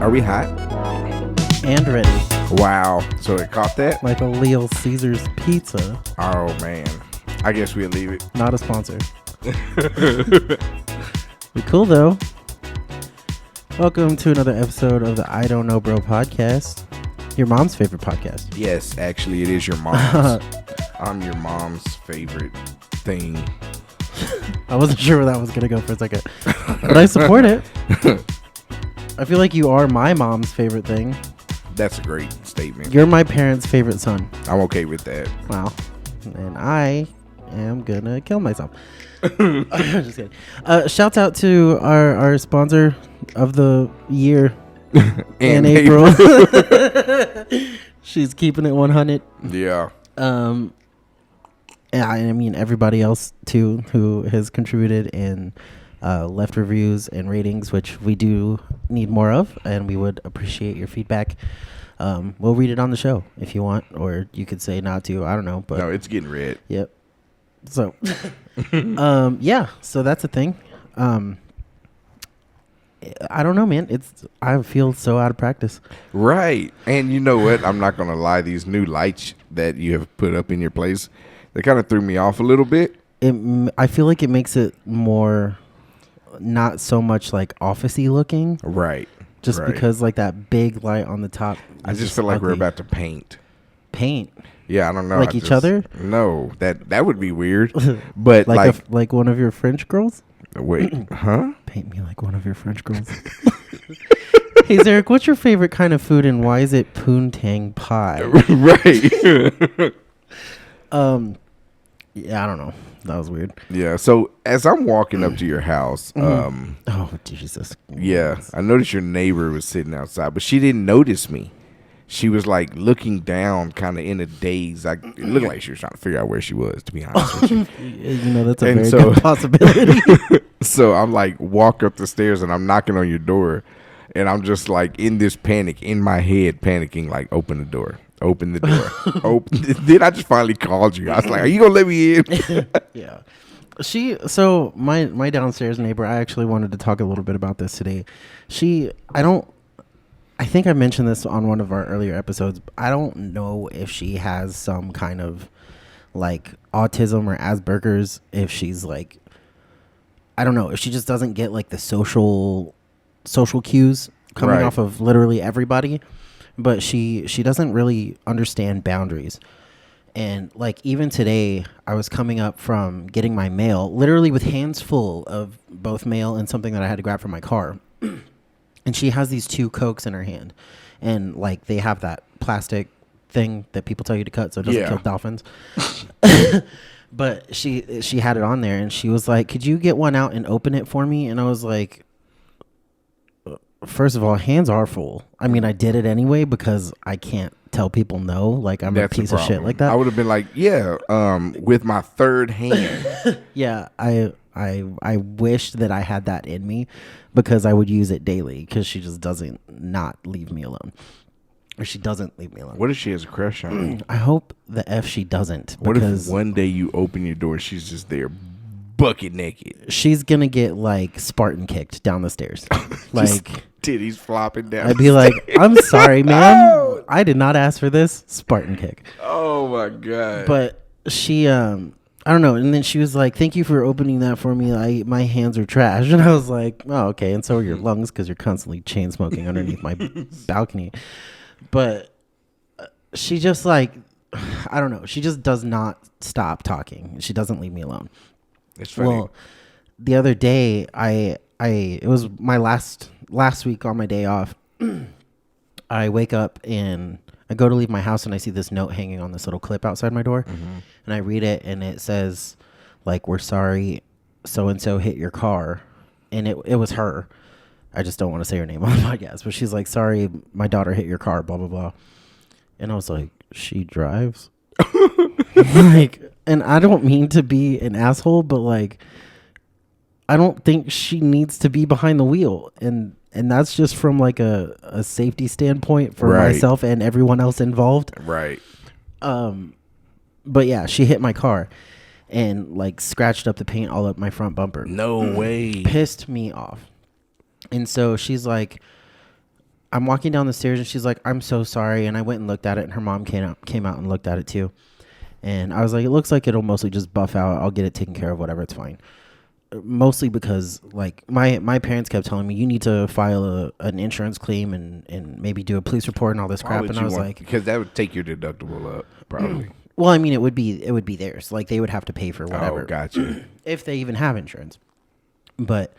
Are we hot? And ready. Wow. So it caught that? Like a Little Caesars pizza. Oh, man. I guess we'll leave it. Not a sponsor. We cool, though. Welcome to another episode of the I Don't Know Bro podcast. Your mom's favorite podcast. Yes, actually, it is your mom's. I'm your mom's favorite thing. I wasn't sure where that was going to go for a second. But I support it. I feel like you are my mom's favorite thing. That's a great statement. You're my parents' favorite son. I'm okay with that. Wow. And I am going to kill myself. Just kidding. Shouts out to our sponsor of the year in April. She's keeping it 100. Yeah. I mean, everybody else, too, who has contributed and left reviews and ratings, which we do need more of, and we would appreciate your feedback. We'll read it on the show if you want, or you could say not to. I don't know. But no, it's getting read. Yep. So, yeah, so that's a thing. I don't know, man. I feel so out of practice. Right. And you know what? I'm not going to lie. These new lights that you have put up in your place, they kind of threw me off a little bit. I feel like it makes it more not so much like office-y looking. Right. Just right. because like that big light on the top. I just feel like we're about to paint. Paint? Yeah, I don't know. Like each other? No, that would be weird. But like one of your French girls? Wait, huh? Paint me like one of your French girls. Hey, Zarek, what's your favorite kind of food and why is it poontang pie? Right. Yeah, I don't know. That was weird. Yeah, so as I'm walking up to your house, oh, Jesus. Yeah, I noticed your neighbor was sitting outside, but she didn't notice me. She was like looking down kind of in a daze. It looked like she was trying to figure out where she was, to be honest with you. You know, that's a very good possibility. So I'm like, walk up the stairs and I'm knocking on your door. And I'm just like in this panic, in my head, panicking, like, open the door. Open the door. Then I just finally called you. I was like, are you going to let me in? Yeah. So my downstairs neighbor, I actually wanted to talk a little bit about this today. I think I mentioned this on one of our earlier episodes. I don't know if she has some kind of like autism or Asperger's, if she's like, I don't know, if she just doesn't get like the social cues coming off of literally everybody, but she doesn't really understand boundaries. And like even today, I was coming up from getting my mail, literally with hands full of both mail and something that I had to grab from my car. And she has these 2 Cokes in her hand. And like they have that plastic thing that people tell you to cut so it doesn't kill dolphins. But she had it on there and she was like, could you get one out and open it for me? And I was like, first of all, hands are full. I mean, I did it anyway because I can't tell people no. Like I'm a piece of shit like that. I would have been like, yeah, with my third hand. Yeah, I wish that I had that in me because I would use it daily because she just doesn't not leave me alone. Or she doesn't leave me alone. What if she has a crush on you? I hope the F she doesn't. What if one day you open your door, she's just there bucket naked? She's going to get like Spartan kicked down the stairs. Like titties flopping down. I'd be like, I'm sorry, ma'am. I did not ask for this. Spartan kick. Oh my God. But she, I don't know. And then she was like, thank you for opening that for me. My hands are trash. And I was like, oh, okay. And so are your lungs because you're constantly chain smoking underneath my balcony. But she just like, I don't know. She just does not stop talking. She doesn't leave me alone. It's funny. Well, the other day, it was my last week on my day off. I wake up and I go to leave my house and I see this note hanging on this little clip outside my door. Mm-hmm. And I read it and it says, like, we're sorry, so-and-so hit your car. And it was her. I just don't want to say her name on the podcast. But she's like, sorry, my daughter hit your car, blah, blah, blah. And I was like, she drives? Like, and I don't mean to be an asshole, but like, I don't think she needs to be behind the wheel. And that's just from like a safety standpoint for myself and everyone else involved. Right. But yeah, she hit my car and like scratched up the paint all up my front bumper. No way. Pissed me off. And so she's like, I'm walking down the stairs and she's like, I'm so sorry. And I went and looked at it, and her mom came out and looked at it too. And I was like, it looks like it'll mostly just buff out. I'll get it taken care of, whatever. It's fine. Mostly because like my parents kept telling me, you need to file an insurance claim and maybe do a police report and all this crap. And I was like, because that would take your deductible up probably. well, I mean, it would be theirs. Like they would have to pay for whatever. Oh, gotcha. If they even have insurance. But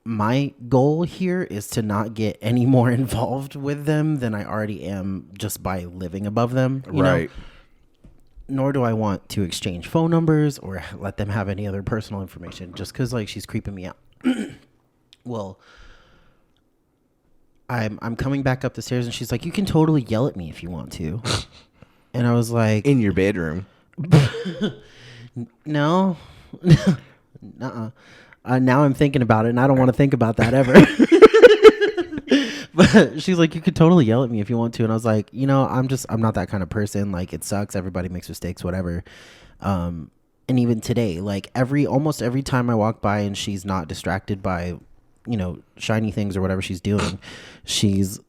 my goal here is to not get any more involved with them than I already am just by living above them. You know? Nor do I want to exchange phone numbers or let them have any other personal information just because like she's creeping me out. Well, I'm coming back up the stairs and she's like, you can totally yell at me if you want to. And I was like, in your bedroom. No. Nuh-uh. Now I'm thinking about it and I don't want to think about that ever. But she's like, you could totally yell at me if you want to. And I was like, you know, I'm not that kind of person. Like, it sucks. Everybody makes mistakes, whatever. And even today, like almost every time I walk by and she's not distracted by, you know, shiny things or whatever she's doing, she's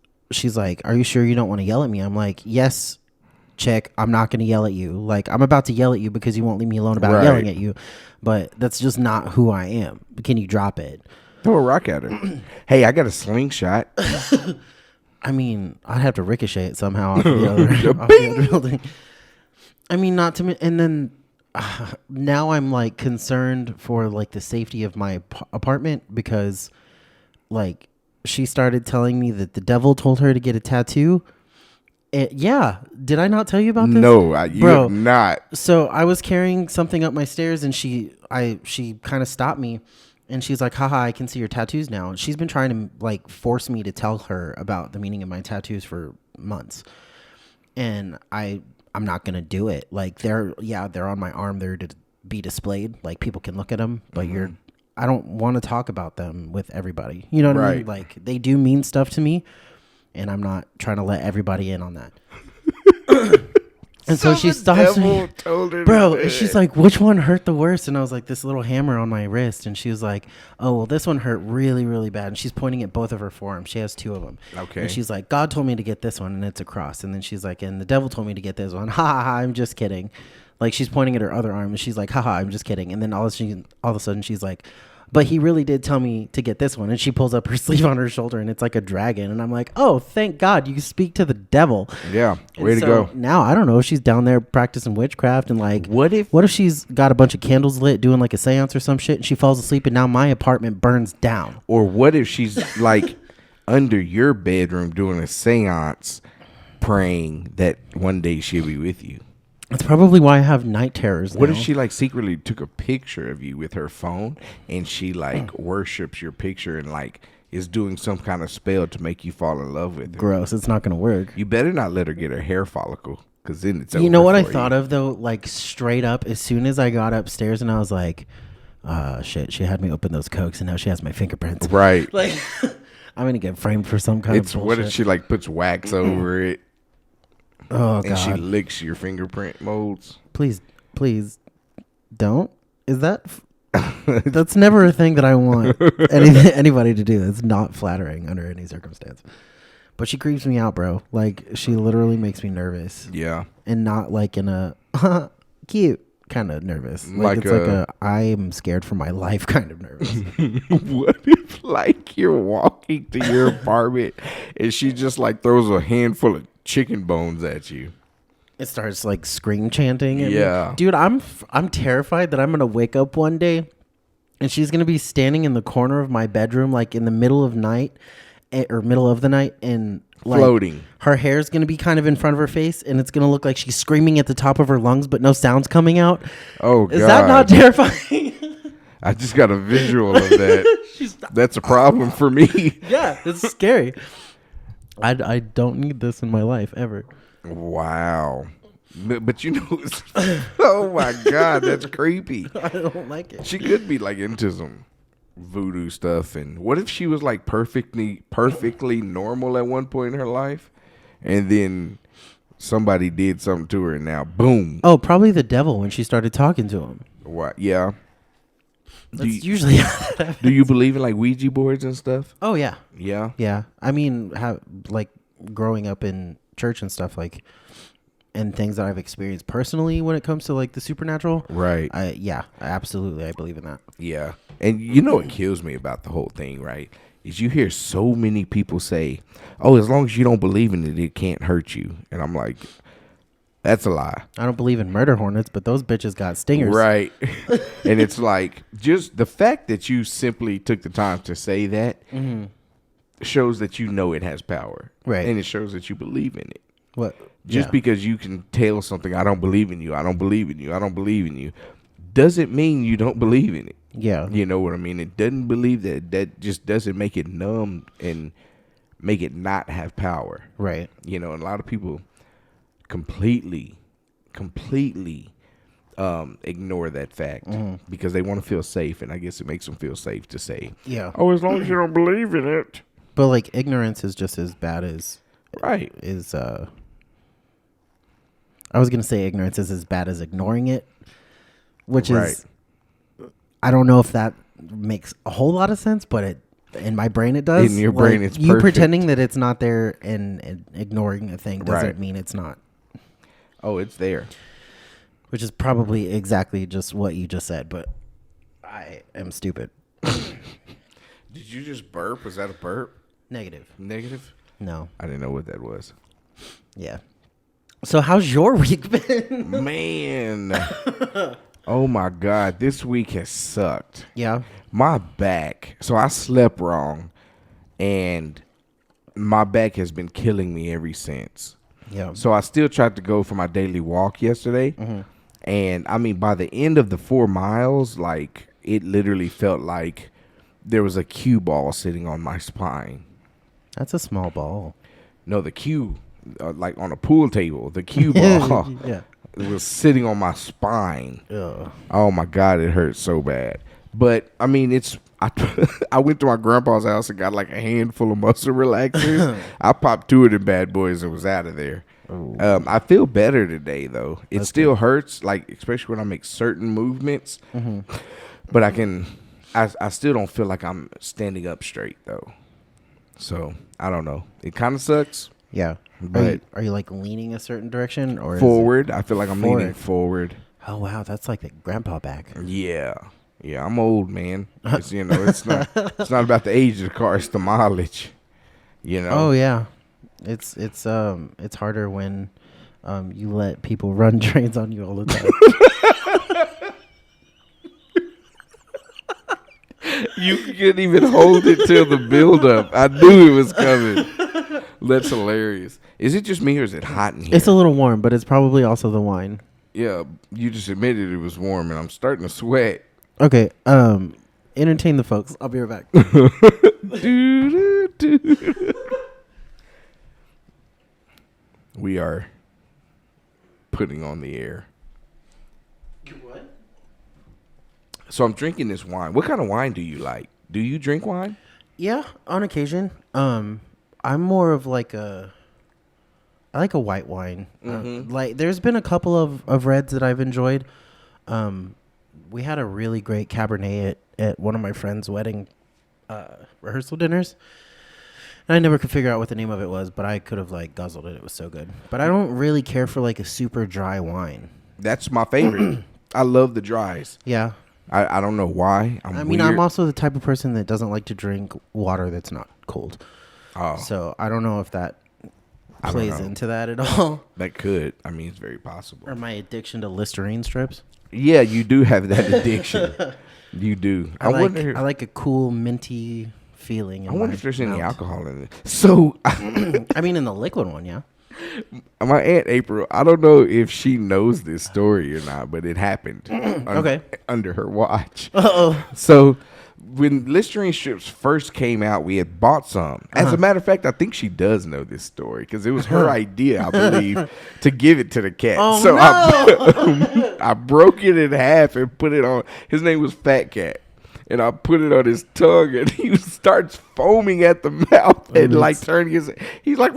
like, are you sure you don't want to yell at me? I'm like, yes, chick, I'm not going to yell at you. Like, I'm about to yell at you because you won't leave me alone about yelling at you. But that's just not who I am. Can you drop it? Throw a rock at her. Hey, I got a slingshot. I mean, I'd have to ricochet it somehow off the other building. I mean, not to. And then now I'm like concerned for like the safety of my apartment because, like, she started telling me that the devil told her to get a tattoo. Yeah, did I not tell you about this? No, you have not. So I was carrying something up my stairs, and she kind of stopped me. And she's like, haha, I can see your tattoos now. And she's been trying to like force me to tell her about the meaning of my tattoos for months. And I'm not going to do it. Like they're on my arm. They're to be displayed. Like people can look at them, but I don't want to talk about them with everybody. You know what I mean? Like they do mean stuff to me and I'm not trying to let everybody in on that. And so she stops me, bro, and she's like, which one hurt the worst? And I was like, this little hammer on my wrist. And she was like, oh, well, this one hurt really, really bad. And she's pointing at both of her forearms. She has two of them. Okay. And she's like, God told me to get this one, and it's a cross. And then she's like, and the devil told me to get this one. Ha ha ha, I'm just kidding. Like, she's pointing at her other arm, and she's like, haha, I'm just kidding. And then all of a sudden, she's like, but he really did tell me to get this one. And she pulls up her sleeve on her shoulder, and it's like a dragon. And I'm like, oh, thank God you speak to the devil. Yeah, way to go. Now, I don't know if she's down there practicing witchcraft and like, what if she's got a bunch of candles lit doing like a seance or some shit and she falls asleep and now my apartment burns down? Or what if she's like under your bedroom doing a seance praying that one day she'll be with you? That's probably why I have night terrors now. What if she like secretly took a picture of you with her phone and she like worships your picture and like is doing some kind of spell to make you fall in love with her? Gross. It's not going to work. You better not let her get her hair follicle because then it's You know what I thought of though? Like straight up, as soon as I got upstairs and I was like, shit, she had me open those Cokes and now she has my fingerprints. Right. Like, I'm going to get framed for some kind of bullshit. What if she like puts wax over it? Oh, God. And she licks your fingerprint molds. Please don't. Is that... That's never a thing that I want anybody to do. That's not flattering under any circumstance. But she creeps me out, bro. Like, she literally makes me nervous. Yeah. And not like in a cute kind of nervous. Like it's like a I'm scared for my life kind of nervous. What if like you're walking to your apartment and she just like throws a handful of chicken bones at you? It starts like scream chanting. Yeah. Dude, I'm terrified that I'm going to wake up one day and she's going to be standing in the corner of my bedroom, like in the middle of the night and like floating. Her hair's going to be kind of in front of her face and it's going to look like she's screaming at the top of her lungs, but no sound's coming out. Oh, God. Is that not terrifying? I just got a visual of that. That's a problem for me. Yeah, it's scary. I don't need this in my life ever. Wow. But you know, oh my God, that's creepy. I don't like it. She could be like into some voodoo stuff. And what if she was like perfectly normal at one point in her life and then somebody did something to her and now boom. Oh, probably the devil when she started talking to him. What? Yeah. That's usually how that happens. Do you believe in like Ouija boards and stuff? Oh yeah, Yeah. yeah. I mean, like growing up in church and stuff, like, and things that I've experienced personally when it comes to like the supernatural. Right. Absolutely, I believe in that. Yeah. And you know what kills me about the whole thing, right? Is you hear so many people say, "Oh, as long as you don't believe in it, it can't hurt you." And I'm like, that's a lie. I don't believe in murder hornets, but those bitches got stingers. Right. And it's like, just the fact that you simply took the time to say that shows that you know it has power. Right. And it shows that you believe in it. What? Just because you can tell something, I don't believe in you, I don't believe in you, I don't believe in you, doesn't mean you don't believe in it. Yeah. You know what I mean? It doesn't believe that. That just doesn't make it numb and make it not have power. Right. You know, and a lot of people completely ignore that fact because they want to feel safe, and I guess it makes them feel safe to say, Yeah. "Oh, as long as you don't believe in it." But like ignorance is just as bad as Right. I was gonna say ignorance is as bad as ignoring it, which Right. is, I don't know if that makes a whole lot of sense, but in my brain it does. In your brain, it's you perfect. pretending that it's not there and ignoring a thing doesn't Right. mean it's not. Oh, it's there. Which is probably exactly just what you just said, but I am stupid. Did you just burp? Was that a burp? Negative. Negative? No. I didn't know what that was. Yeah. So how's your week been? Man. Oh my God. This week has sucked. Yeah. My back. So I slept wrong, and my back has been killing me ever since. Yeah. So I still tried to go for my daily walk yesterday. And I mean, by the end of the 4 miles, like, it literally felt like there was a cue ball sitting on my spine. That's a small ball. No, the cue, like on a pool table, the cue ball Yeah. was sitting on my spine. Ugh. Oh my God, it hurt so bad. But I mean, I went to my grandpa's house and got like a handful of muscle relaxers. I popped 2 of them bad boys and was out of there. I feel better today though. It still hurts, like especially when I make certain movements. But I still don't feel like I'm standing up straight though. So I don't know. It kind of sucks. Yeah. But are you like leaning a certain direction or forward, I feel like I'm leaning Forward. forward. Oh wow, that's like the grandpa back. Yeah, I'm old, man. It's, it's not about the age of the car; it's the mileage. Oh yeah, it's harder when you let people run trains on you all the time. You couldn't even hold it till the build-up. I knew it was coming. That's hilarious. Is it just me or is it hot in here? It's a little warm, but it's probably also the wine. Yeah, you just admitted it was warm, and I'm starting to sweat. Okay, entertain the folks. I'll be right back. We are putting on the air. What? So I'm drinking this wine. What kind of wine do you like? Do you drink wine? Yeah, on occasion. I'm more of like I like a white wine. Like there's been a couple of reds that I've enjoyed. We had a really great Cabernet at one of my friend's wedding rehearsal dinners. And I never could figure out what the name of it was, but I could have like guzzled it. It was so good. But I don't really care for like a super dry wine. That's my favorite. I love the dries. Yeah. I don't know why. I'm also the type of person that doesn't like to drink water that's not cold. Oh. So I don't know if that plays into that at all. That could. I mean, it's very possible. Or my addiction to Listerine strips. Yeah, you do have that addiction. You do. I like a cool minty feeling. I wonder if there's any alcohol in it. So, I mean, in the liquid one, yeah. My Aunt April, I don't know if she knows this story or not, but it happened under her watch. Uh-oh. So when Listerine strips first came out, we had bought some. As a matter of fact, I think she does know this story because it was her idea, I believe, to give it to the cat. Oh, so no. I broke it in half and put it on. His name was Fat Cat. And I put it on his tongue, and he starts foaming at the mouth and like turning his. He's like,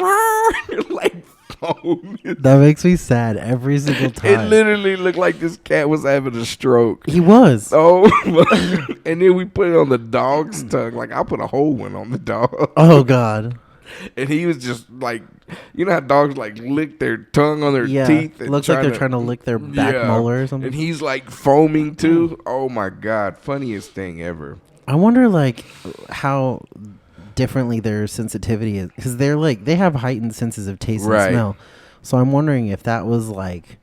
like phone. That makes me sad every single time. It literally looked like this cat was having a stroke. He was. Oh, and then we put it on the dog's tongue. Like, I put a whole one on the dog. Oh God. And he was just like, you know how dogs like lick their tongue on their teeth? And Looks like they're trying to lick their back molar or something. And he's like foaming too. Oh my God. Funniest thing ever. I wonder like how differently their sensitivity is. Because they're like, they have heightened senses of taste and smell. So I'm wondering if that was like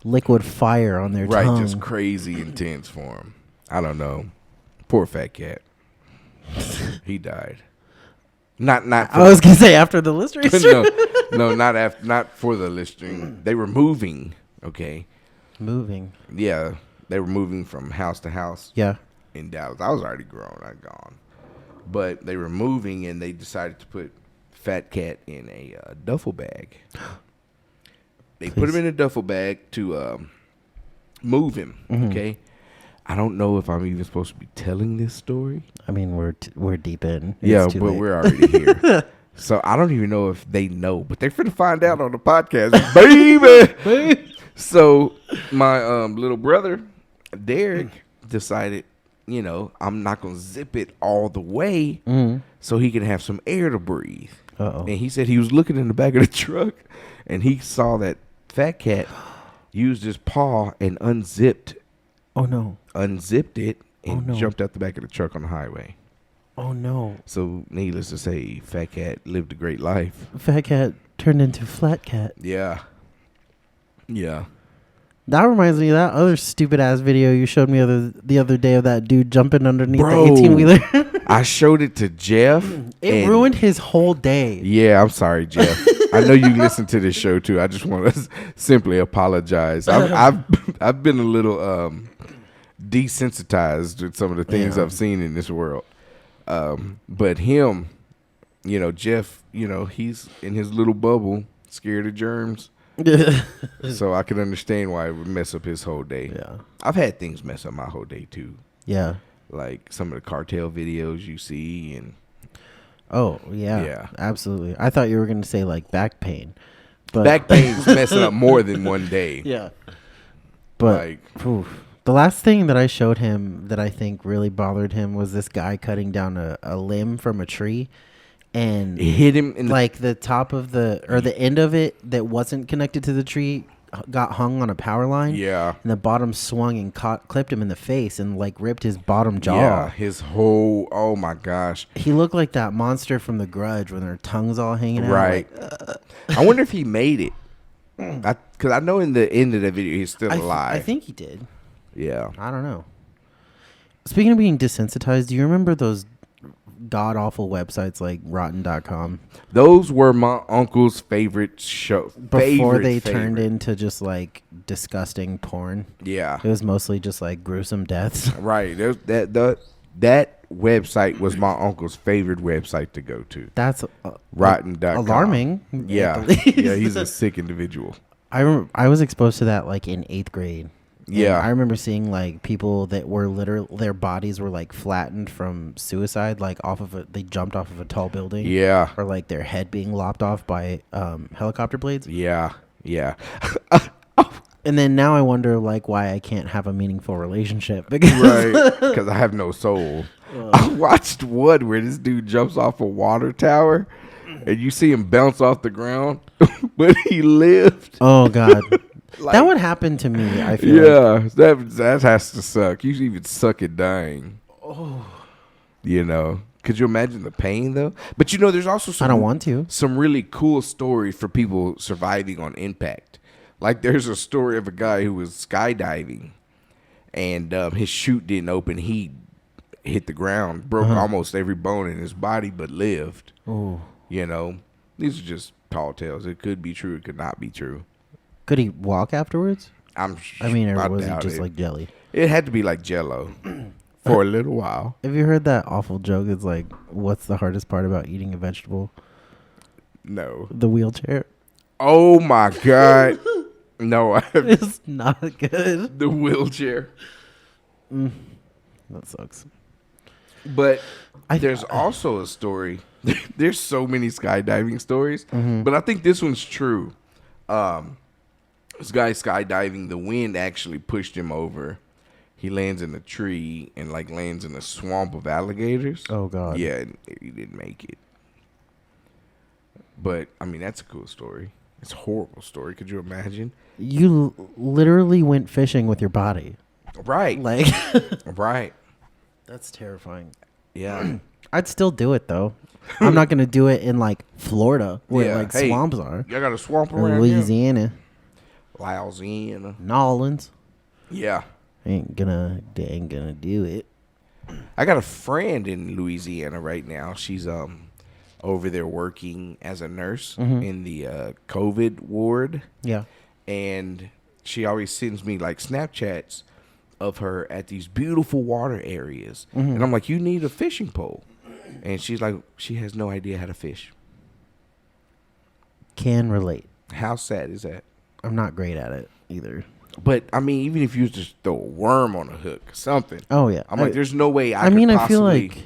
liquid fire on their tongue. Right, just crazy intense for him. I don't know. Poor fat cat. He died. Not. I was gonna say after the Listerine. no, not for the Listerine. They were moving. Okay. Moving. Yeah, they were moving from house to house. Yeah. In Dallas, I was already grown. I'd gone, but they were moving, and they decided to put Fat Cat in a duffel bag. They put him in a duffel bag to move him. Mm-hmm. Okay. I don't know if I'm even supposed to be telling this story. I mean, we're deep in. But we're already here. So I don't even know if they know, but they're finna find out on the podcast, baby. So my little brother, Derek, decided, you know, I'm not gonna zip it all the way, so he can have some air to breathe. Uh-oh. And he said he was looking in the back of the truck, and he saw that Fat Cat used his paw and unzipped. Oh no! Unzipped it and jumped out the back of the truck on the highway. Oh no! So needless to say, Fat Cat lived a great life. Fat Cat turned into Flat Cat. Yeah. Yeah. That reminds me of that other stupid ass video you showed me the other day of that dude jumping underneath the 18-wheeler. I showed it to Jeff. It ruined his whole day. Yeah, I'm sorry, Jeff. I know you listen to this show too. I just want to simply apologize. I've been a little desensitized with some of the things I've seen in this world. But him, you know, Jeff, you know, he's in his little bubble, scared of germs. So I can understand why it would mess up his whole day. Yeah. I've had things mess up my whole day too. Yeah. Like some of the cartel videos you see and oh, yeah. Absolutely. I thought you were going to say like back pain. But back pain's messing up more than one day. Yeah. But like, the last thing that I showed him that I think really bothered him was this guy cutting down a limb from a tree. And it hit him in like the top of the end of it that wasn't connected to the tree got hung on a power line. Yeah. And the bottom swung and clipped him in the face and like ripped his bottom jaw. Yeah, his whole, oh my gosh. He looked like that monster from The Grudge when their tongues all hanging out. Right. Like, I wonder if he made it. Because I know in the end of that video he's still alive. I think he did. Yeah. I don't know. Speaking of being desensitized, do you remember those god-awful websites like rotten.com? Those were my uncle's favorite show. Before they turned into just like disgusting porn. Yeah. It was mostly just like gruesome deaths. Right. That website was my uncle's favorite website to go to. That's rotten.com. Alarming. Yeah. Yeah, he's a sick individual. I was exposed to that like in 8th grade. Yeah. And I remember seeing like people that were literally, their bodies were like flattened from suicide, like they jumped off of a tall building. Yeah. Or like their head being lopped off by helicopter blades. Yeah. Yeah. And then now I wonder like why I can't have a meaningful relationship because I have no soul. I watched one where this dude jumps off a water tower and you see him bounce off the ground, but he lived. Oh God. Like, that would happen to me, I feel like. that has to suck. You even suck at dying. Oh. You know. Could you imagine the pain, though? But, you know, there's also I don't want to. Some really cool stories for people surviving on impact. Like, there's a story of a guy who was skydiving, and his chute didn't open. He hit the ground, broke almost every bone in his body, but lived. Oh. You know, these are just tall tales. It could be true. It could not be true. Or was it just like jelly? It had to be like Jell-O for a little while. Have you heard that awful joke? It's like, what's the hardest part about eating a vegetable? No. The wheelchair. Oh my God. No, it's not good. The wheelchair. That sucks. But there's also a story There's so many skydiving stories, but I think this one's true. This guy skydiving, the wind actually pushed him over. He lands in a tree and like lands in a swamp of alligators. Oh God. Yeah, and he didn't make it. But I mean, that's a cool story. It's a horrible story. Could you imagine? You literally went fishing with your body. Right. Like, Right. that's terrifying. Yeah. I'd still do it though. I'm not gonna do it in like Florida where Yeah. like Hey, swamps are. I got a swamp Or around here. Louisiana, Louisiana. Nolans. Yeah. Ain't gonna do it. I got a friend in Louisiana right now. She's over there working as a nurse in the COVID ward. Yeah. And she always sends me like Snapchats of her at these beautiful water areas. And I'm like, you need a fishing pole. And she's like, she has no idea how to fish. Can relate. How sad is that? I'm not great at it either. But I mean, even if you just throw a worm on a hook, something. Oh yeah. I'm like, there's no way I feel like.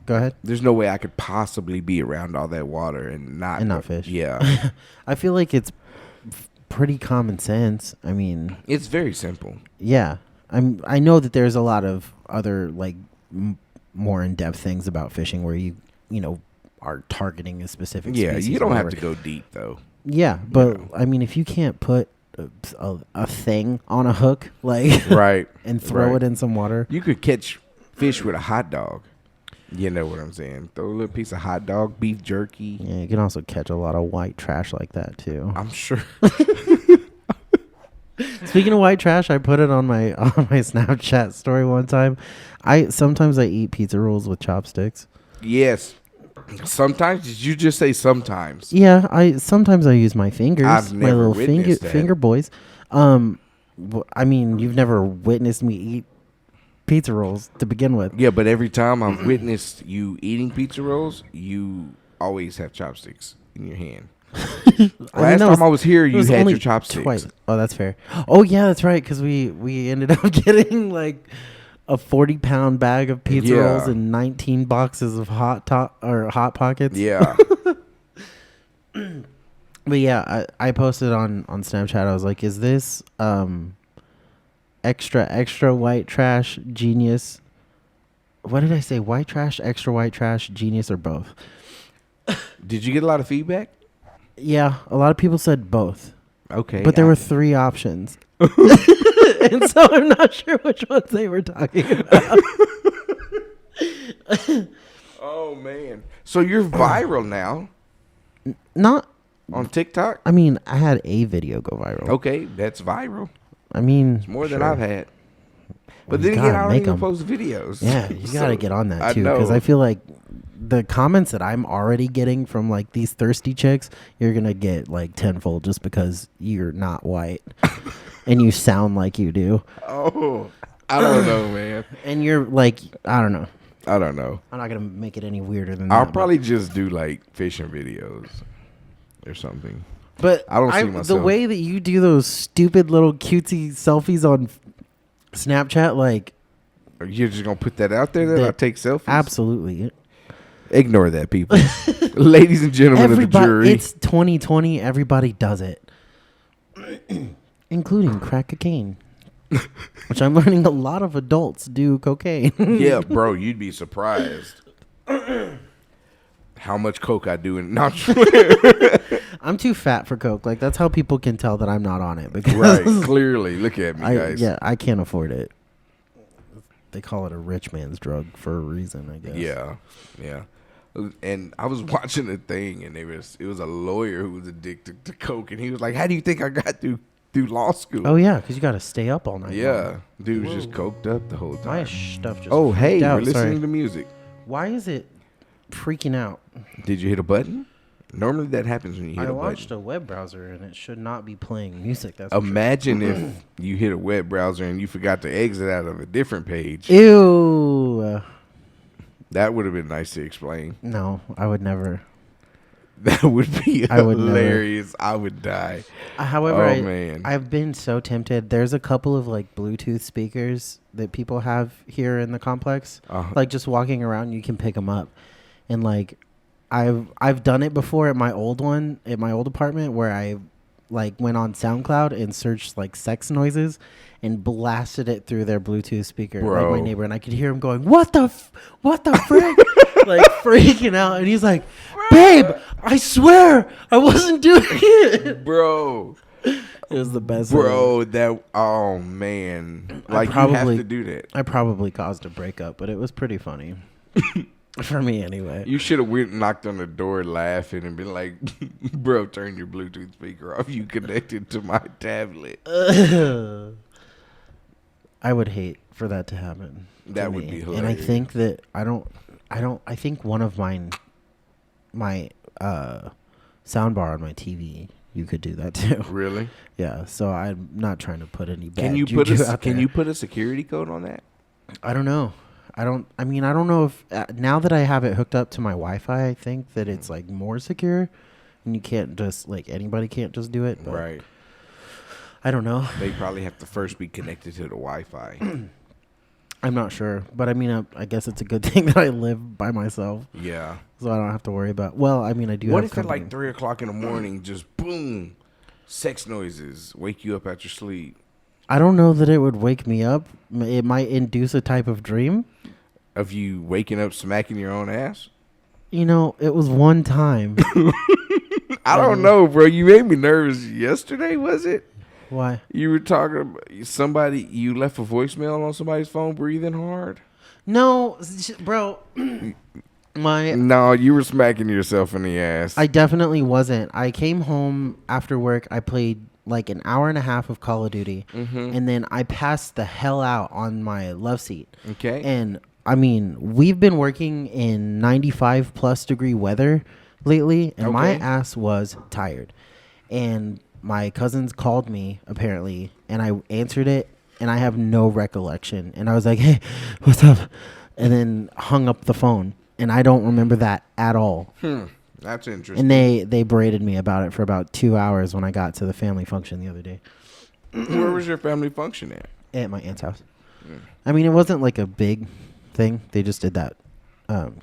Go ahead. There's no way I could possibly be around all that water and not fish. Yeah. I feel like it's pretty common sense. I mean, It's very simple. yeah. I know that there's a lot of other like more in-depth things about fishing where you are targeting a specific Yeah, species you or don't have whatever. to go deep though. Yeah, but I mean, if you can't put a thing on a hook, like Right. and throw Right. it in some water, You could catch fish with a hot dog. You know what I'm saying? Throw a little piece of hot dog, beef jerky. yeah, you can also catch a lot of white trash like that too. I'm sure. Speaking of white trash, I put it on my Snapchat story one time. Sometimes I eat pizza rolls with chopsticks. Yes. Sometimes. Did you just say sometimes? Yeah, sometimes I use my fingers, I've my never little witnessed that. finger boys. I mean, you've never witnessed me eat pizza rolls to begin with. Yeah, but every time I've witnessed you eating pizza rolls, you always have chopsticks in your hand. Last time I was here, you had your chopsticks. Twice. Oh, that's fair. Oh yeah, that's right. Because we ended up getting like a 40-pound bag of pizza Yeah. rolls and 19 boxes of hot pockets. Yeah. But yeah, I posted on Snapchat. I was like, "Is this extra white trash genius?" What did I say? White trash, extra white trash, genius, or both? Did you get a lot of feedback? Yeah, a lot of people said both, Okay. but there were 3 options, and so I'm not sure which ones they were talking about. Oh, man. So you're viral now Not. on TikTok? I mean, I had a video go viral. Okay, that's viral. I mean, It's more than sure. I've had. But You then again, gotta I don't make even 'em. post videos. Yeah, you got to So, get on I that too, because know. I feel like the comments that I'm already getting from like these thirsty chicks, you're gonna get like tenfold just because you're not white and you sound like you do, Oh, I don't know, man. and you're like, I don't know. I don't know. I'm not gonna make it any weirder than I'll that. probably just do like fishing videos or something. but I don't see the myself. way that you do those stupid little cutesy selfies on Snapchat, like You're just gonna put that out there that I take selfies? absolutely. Ignore that, people. Ladies and gentlemen of the jury. It's 2020. Everybody does it, including crack cocaine, which I'm learning a lot of adults do cocaine. Yeah, bro, you'd be surprised how much coke I do. Not I'm too fat for coke. Like that's how people can tell that I'm not on it. Because right. Clearly, look at me, guys. I can't afford it. They call it a rich man's drug for a reason, I guess. Yeah, yeah. And I was watching a thing, and it was a lawyer who was addicted to coke, and he was like, "How do you think I got through law school?" Oh yeah, because you got to stay up all night. yeah, long. dude was just coked up the whole My time. stuff just. Oh, hey, freaked out. we're listening Sorry. to music. Why is it freaking out? Did you hit a button? Normally that happens when you hit I a launched button. a web browser and it should not be playing music. That's for sure. Imagine if you hit a web browser and you forgot to exit out of a different page. Ew. That would have been nice to explain. No, I would never. That would be I would never. hilarious. I would die. However, Oh, man. I've been so tempted. There's a couple of like Bluetooth speakers that people have here in the complex. Uh-huh. Like just walking around, you can pick them up. and like I've done it before at my old apartment where I like went on SoundCloud and searched like sex noises and blasted it through their Bluetooth speaker, like my Bro. neighbor, and I could hear him going, what the frick?" Like freaking out, and he's like, "Babe, I swear I wasn't doing it." Bro. It was the best. Bro, oh man. Like, you have to do that. I probably caused a breakup, but it was pretty funny. For me, anyway. You should have went and knocked on the door laughing and been like, "Bro, turn your Bluetooth speaker off. You connected to my tablet." I would hate for that to happen. That would be hilarious. And I think that I think one of my soundbar on my TV, you could do that too. Really? Yeah. So I'm not trying to put any bad Can you put a security code on that? I don't know. I don't know if now that I have it hooked up to my Wi-Fi, I think that it's like more secure, and you can't just like anybody can't just do it. But Right. I don't know. They probably have to first be connected to the Wi-Fi. I'm not sure, but I mean, I guess it's a good thing that I live by myself, Yeah. so I don't have to worry about. Well, I mean, I do. What have if at company. like 3:00 in the morning, just boom, sex noises wake you up out your sleep? I don't know that it would wake me up. It might induce a type of dream. Of you waking up smacking your own ass? You know, it was one time. I don't know, bro. You made me nervous yesterday, was it? Why? You were talking about somebody, you left a voicemail on somebody's phone breathing hard? No, bro. No, you were smacking yourself in the ass. I definitely wasn't. I came home after work. I played like an hour and a half of Call of Duty, and then I passed the hell out on my love seat. Okay. And I mean, we've been working in 95 plus degree weather lately, and my Okay. ass was tired. And my cousins called me apparently, and I answered it, and I have no recollection. And I was like, "Hey, what's up?" And then hung up the phone, and I don't remember that at all. That's interesting. And they berated me about it for about 2 hours when I got to the family function the other day Where was your family function at? at my aunt's house. I mean, it wasn't like a big thing. They just did that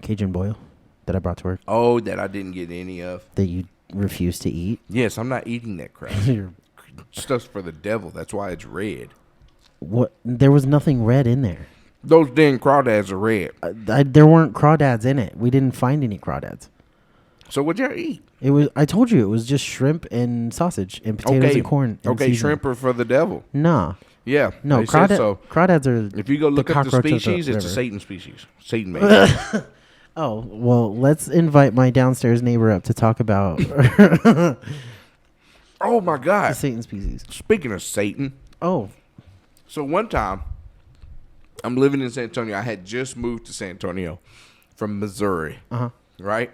Cajun boil that I brought to work Oh, that I didn't get any of. that you refuse to eat. Yes, I'm not eating that crap. You're- Stuff's for the devil. That's why it's red. What? There was nothing red in there. Those dang crawdads are red. There weren't crawdads in it. We didn't find any crawdads. So what'd y'all eat? It was. I told you it was just shrimp and sausage and potatoes and corn. And Okay, seasoning. shrimp are for the devil. Nah. Yeah. No, they said so. crawdads are. If you go look up the cockroach of the species, it's a river. Satan species. Satan made it. Oh, well, let's invite my downstairs neighbor up to talk about Oh my the God. Satan species. Speaking of Satan, Oh, so one time I'm living in San Antonio. I had just moved to San Antonio from Missouri, uh-huh. right?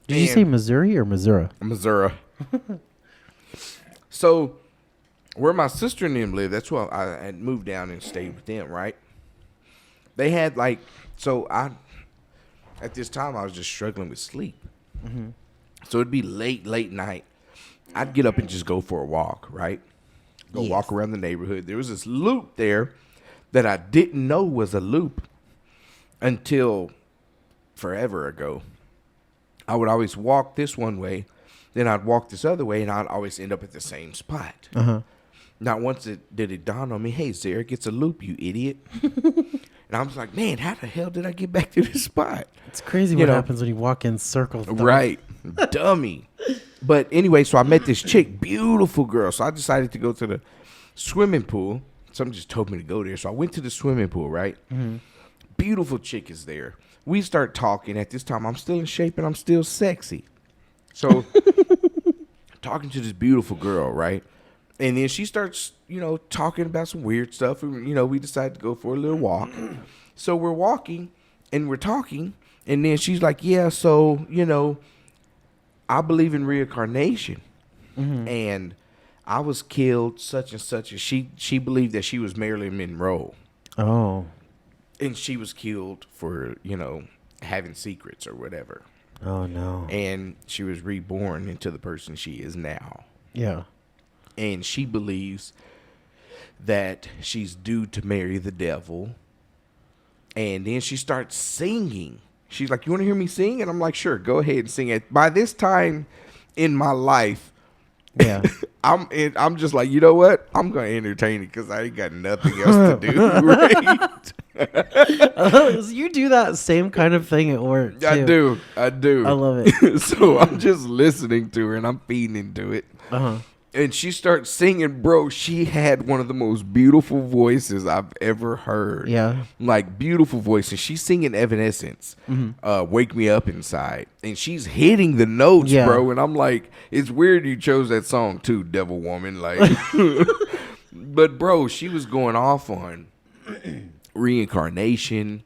Did you say Missouri or Missouri? Missouri. So where my sister and them live, that's why I had moved down and stayed with them, right? They had like, at this time I was just struggling with sleep. So it'd be late night. I'd get up and just go for a walk, right? Go Yes. walk around the neighborhood. There was this loop there that I didn't know was a loop until forever ago. I would always walk this one way, then I'd walk this other way, and I'd always end up at the same spot. Not once did it dawn on me, hey, Zarek, it's a loop, you idiot. And I was like, man, how the hell did I get back to this spot? It's crazy what happens when you walk in circles. Though. Right. Dummy. But anyway, so I met this chick, beautiful girl. So I decided to go to the swimming pool. Someone just told me to go there. So I went to the swimming pool, right? Beautiful chick is there. We start talking. At this time, I'm still in shape and I'm still sexy. So talking to this beautiful girl, right? And then she starts, talking about some weird stuff. And, we decided to go for a little walk. So we're walking and we're talking. And then she's like, yeah, so, I believe in reincarnation. And I was killed such and such. And she believed that she was Marilyn Monroe. Oh. And she was killed for, having secrets or whatever. Oh, no. And she was reborn into the person she is now. Yeah. And she believes that she's due to marry the devil. And then she starts singing. She's like, you want to hear me sing? And I'm like, sure, go ahead and sing it. By this time in my life, Yeah. I'm just like, you know what? I'm gonna entertain it because I ain't got nothing else to do. Right? You do that same kind of thing at work too. I do. I love it. So I'm just listening to her and I'm feeding into it. Uh-huh. And she starts singing, bro. She had one of the most beautiful voices I've ever heard. Yeah. Like, beautiful voice. And she's singing Evanescence, Wake Me Up Inside. And she's hitting the notes, Yeah. bro. And I'm like, it's weird you chose that song too, Devil Woman. Like, but bro, she was going off on reincarnation.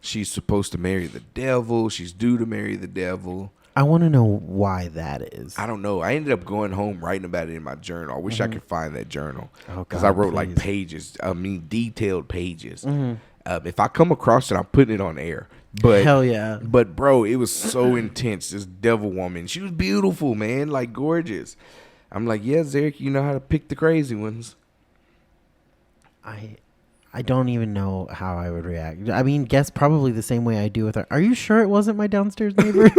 She's supposed to marry the devil. She's due to marry the devil. I want to know why that is. I don't know. I ended up going home writing about it in my journal. I wish I could find that journal Oh, because God, I wrote like please. pages. I mean, detailed pages. If I come across it, I'm putting it on air. But Hell yeah. But bro, it was so intense. This devil woman, she was beautiful, man, like gorgeous. I'm like, yeah, Zarek, you know how to pick the crazy ones. I don't even know how I would react. I mean, guess probably the same way I do with her. Are you sure it wasn't my downstairs neighbor?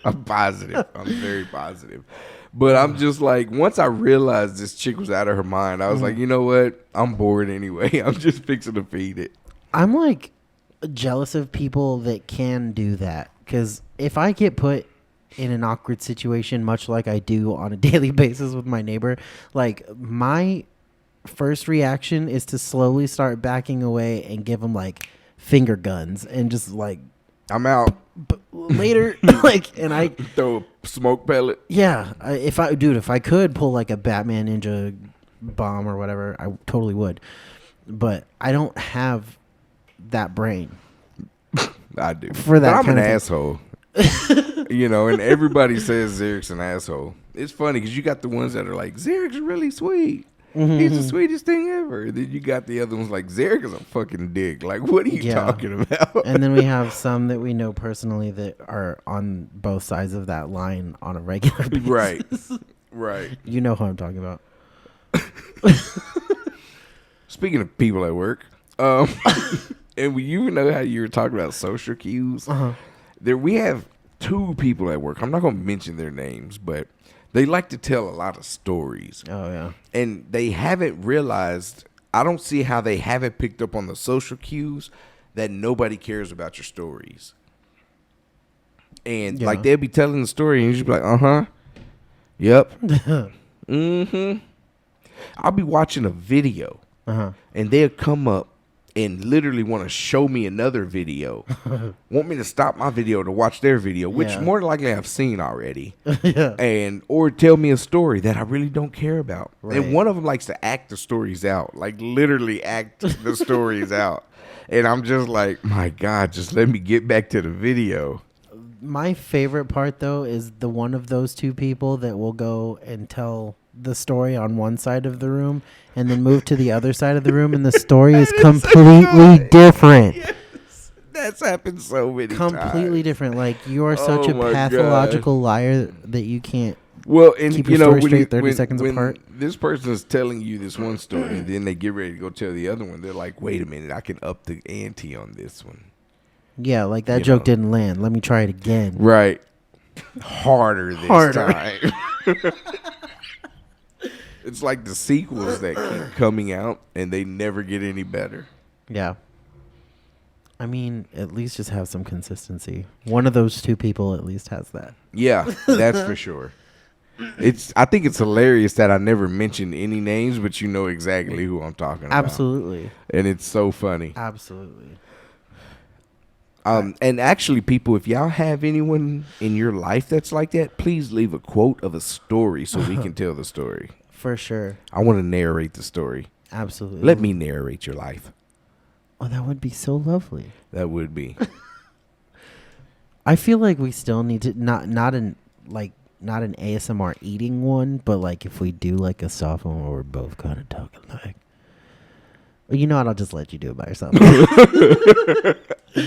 I'm positive. I'm very positive. But I'm just like, once I realized this chick was out of her mind, I was like, you know what? I'm bored anyway. I'm just fixing to feed it. I'm like jealous of people that can do that. Because if I get put in an awkward situation, much like I do on a daily basis with my neighbor, like my first reaction is to slowly start backing away and give them like finger guns and just like I'm out. later like, and I Throw a smoke pellet. yeah, if I could pull like a Batman Ninja bomb or whatever, I totally would, but I don't have that brain I do. For that but I'm kind an of asshole. You know, and everybody says Zarek's an asshole. It's funny because you got the ones that are like, Zarek's really sweet. He's the sweetest thing ever. Then you got the other ones like, Zarek is a fucking dick. Like, what are you talking about? And then we have some that we know personally that are on both sides of that line on a regular basis. Right. Right. You know who I'm talking about. Speaking of people at work, and you know how you were talking about social cues? There we have two people at work. I'm not going to mention their names, but they like to tell a lot of stories. Oh, yeah. And they haven't realized, I don't see how they haven't picked up on the social cues that nobody cares about your stories. And like they'll be telling the story and you just be like, uh-huh. Yep. Mm-hmm. I'll be watching a video and they'll come up and literally want to show me another video. Want me to stop my video to watch their video, which more than likely I've seen already. And or tell me a story that I really don't care about. Right. And one of them likes to act the stories out, like literally act the stories out. And I'm just like, my God, just let me get back to the video. My favorite part, though, is the one of those two people that will go and tell the story on one side of the room and then move to the other side of the room and the story is completely different. Yes. That's happened so many times. Completely different. Like, you are such a pathological liar that you can't keep your story straight 30 seconds apart. This person is telling you this one story and then they get ready to go tell the other one. They're like, wait a minute, I can up the ante on this one. Yeah, like that joke didn't land. Let me try it again. Right. Harder this time. It's like the sequels that keep coming out and they never get any better. Yeah. I mean, at least just have some consistency. One of those two people at least has that. Yeah, that's for sure. I think it's hilarious that I never mentioned any names, but you know exactly who I'm talking about. Absolutely. And it's so funny. Absolutely. And actually, people, if y'all have anyone in your life that's like that, please leave a quote of a story so we can tell the story. For sure. I want to narrate the story. Absolutely. Let me narrate your life. Oh, that would be so lovely. That would be. I feel like we still need to not an ASMR eating one, but like if we do like a soft one where we're both kind of talking like, well, you know what? I'll just let you do it by yourself.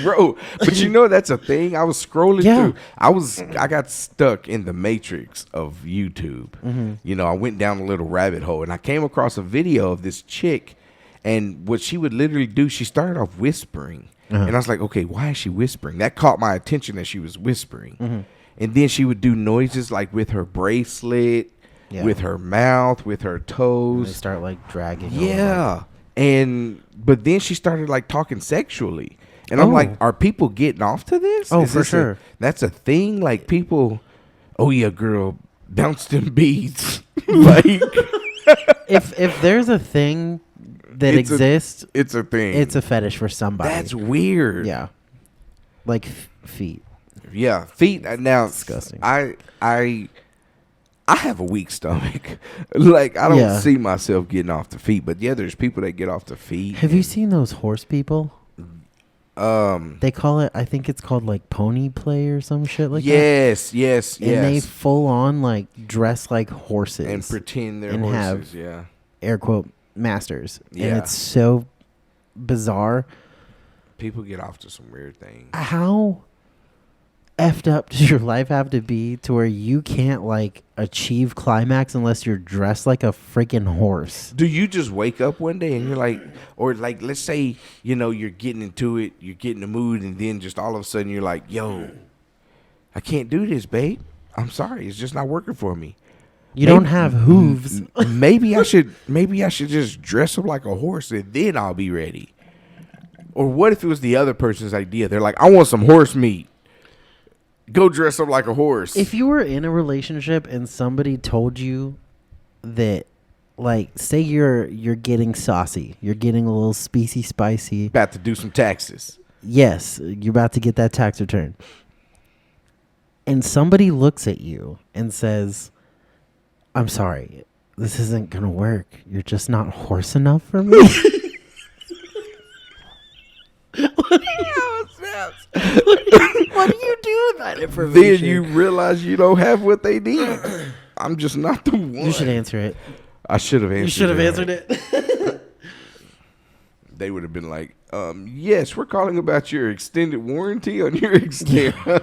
Bro, but you know that's a thing. I was scrolling through. I got stuck in the matrix of YouTube. You know, I went down a little rabbit hole and I came across a video of this chick, and what she would literally do, she started off whispering And I was like, okay, why is she whispering? That caught my attention that she was whispering. And then she would do noises like with her bracelet, with her mouth, with her toes. And they start like dragging. Yeah. But then she started like talking sexually. And I'm like, are people getting off to this? Oh, for sure. That's a thing? Like people, oh yeah, girl, bounce them beads. Like if there's a thing that exists, it's a thing. It's a fetish for somebody. That's weird. Yeah. Like feet. Yeah, feet. Now, disgusting. I have a weak stomach. Like I don't see myself getting off the feet, but yeah, there's people that get off the feet. Have you seen those horse people? They call it. I think it's called like pony play or some shit like that. Yes. And they full on like dress like horses and pretend they're and horses. Have air quote masters. Yeah, and it's so bizarre. People get off to some weird things. How effed up does your life have to be to where you can't like achieve climax unless you're dressed like a freaking horse? Do you just wake up one day and you're like, or like, let's say, you're getting into it, you're getting the mood, and then just all of a sudden you're like, yo, I can't do this, babe. I'm sorry, it's just not working for me. You don't have hooves. maybe I should just dress up like a horse and then I'll be ready. Or what if it was the other person's idea? They're like, I want some horse meat. Go dress up like a horse. If you were in a relationship and somebody told you that, like, say you're getting saucy, you're getting a little spicy. About to do some taxes. Yes, you're about to get that tax return. And somebody looks at you and says, I'm sorry, this isn't going to work. You're just not horse enough for me. What do you do with that information? Then you realize you don't have what they need. I'm just not the one. You should answer it. I should have answered it. You should have answered it. They would have been like, yes, we're calling about your extended warranty on your Xterra.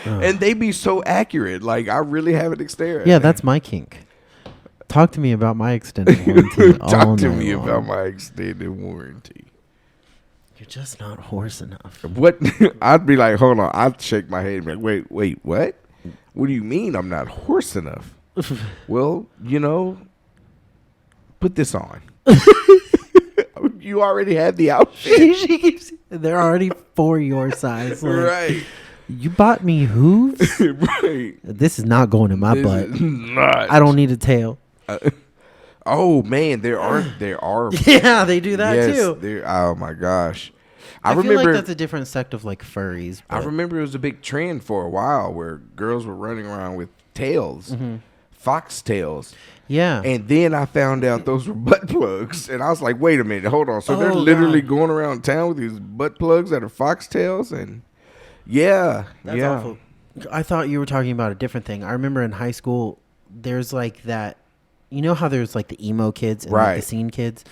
And they be so accurate. Like, I really have an Xterra. Yeah, that's my kink. Talk to me about my extended warranty. Talk to me about my extended warranty. You're just not horse enough. What? I'd be like, hold on. I'd shake my head and be like, wait, what? What do you mean I'm not horse enough? Well, put this on. You already had the outfit. They're already for your size. Like, right. You bought me hooves? Right. This is not going in my butt. Not. I don't need a tail. Oh man, there are. Yeah, they do that too. Oh my gosh, I feel remember like that's a different sect of like furries. I remember it was a big trend for a while where girls were running around with tails, fox tails. Yeah, and then I found out those were butt plugs, and I was like, wait a minute, hold on. So they're literally going around town with these butt plugs that are fox tails, and that's awful. I thought you were talking about a different thing. I remember in high school, there's like that. You know how there's like the emo kids and like the scene kids?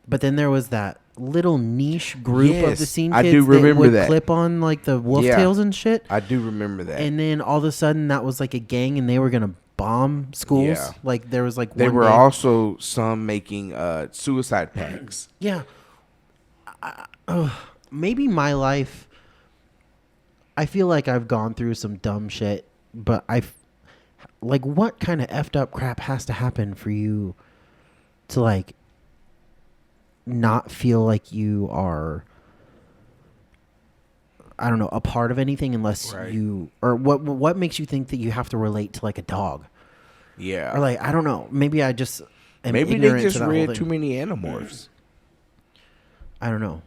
But then there was that little niche group of the scene kids I do remember that would that. clip on like the wolf tails and shit. I do remember that. And then all of a sudden that was like a gang and they were going to bomb schools. Yeah. Like there was like They one were day. also some making suicide packs. Yeah. Maybe my life, I feel like I've gone through some dumb shit, but like, what kind of effed up crap has to happen for you to, like, not feel like you are, I don't know, a part of anything unless you, or what makes you think that you have to relate to, like, a dog? Yeah. Or, like, I don't know. Maybe I just am Maybe ignorant they just to that read whole too thing. many Animorphs. I don't know.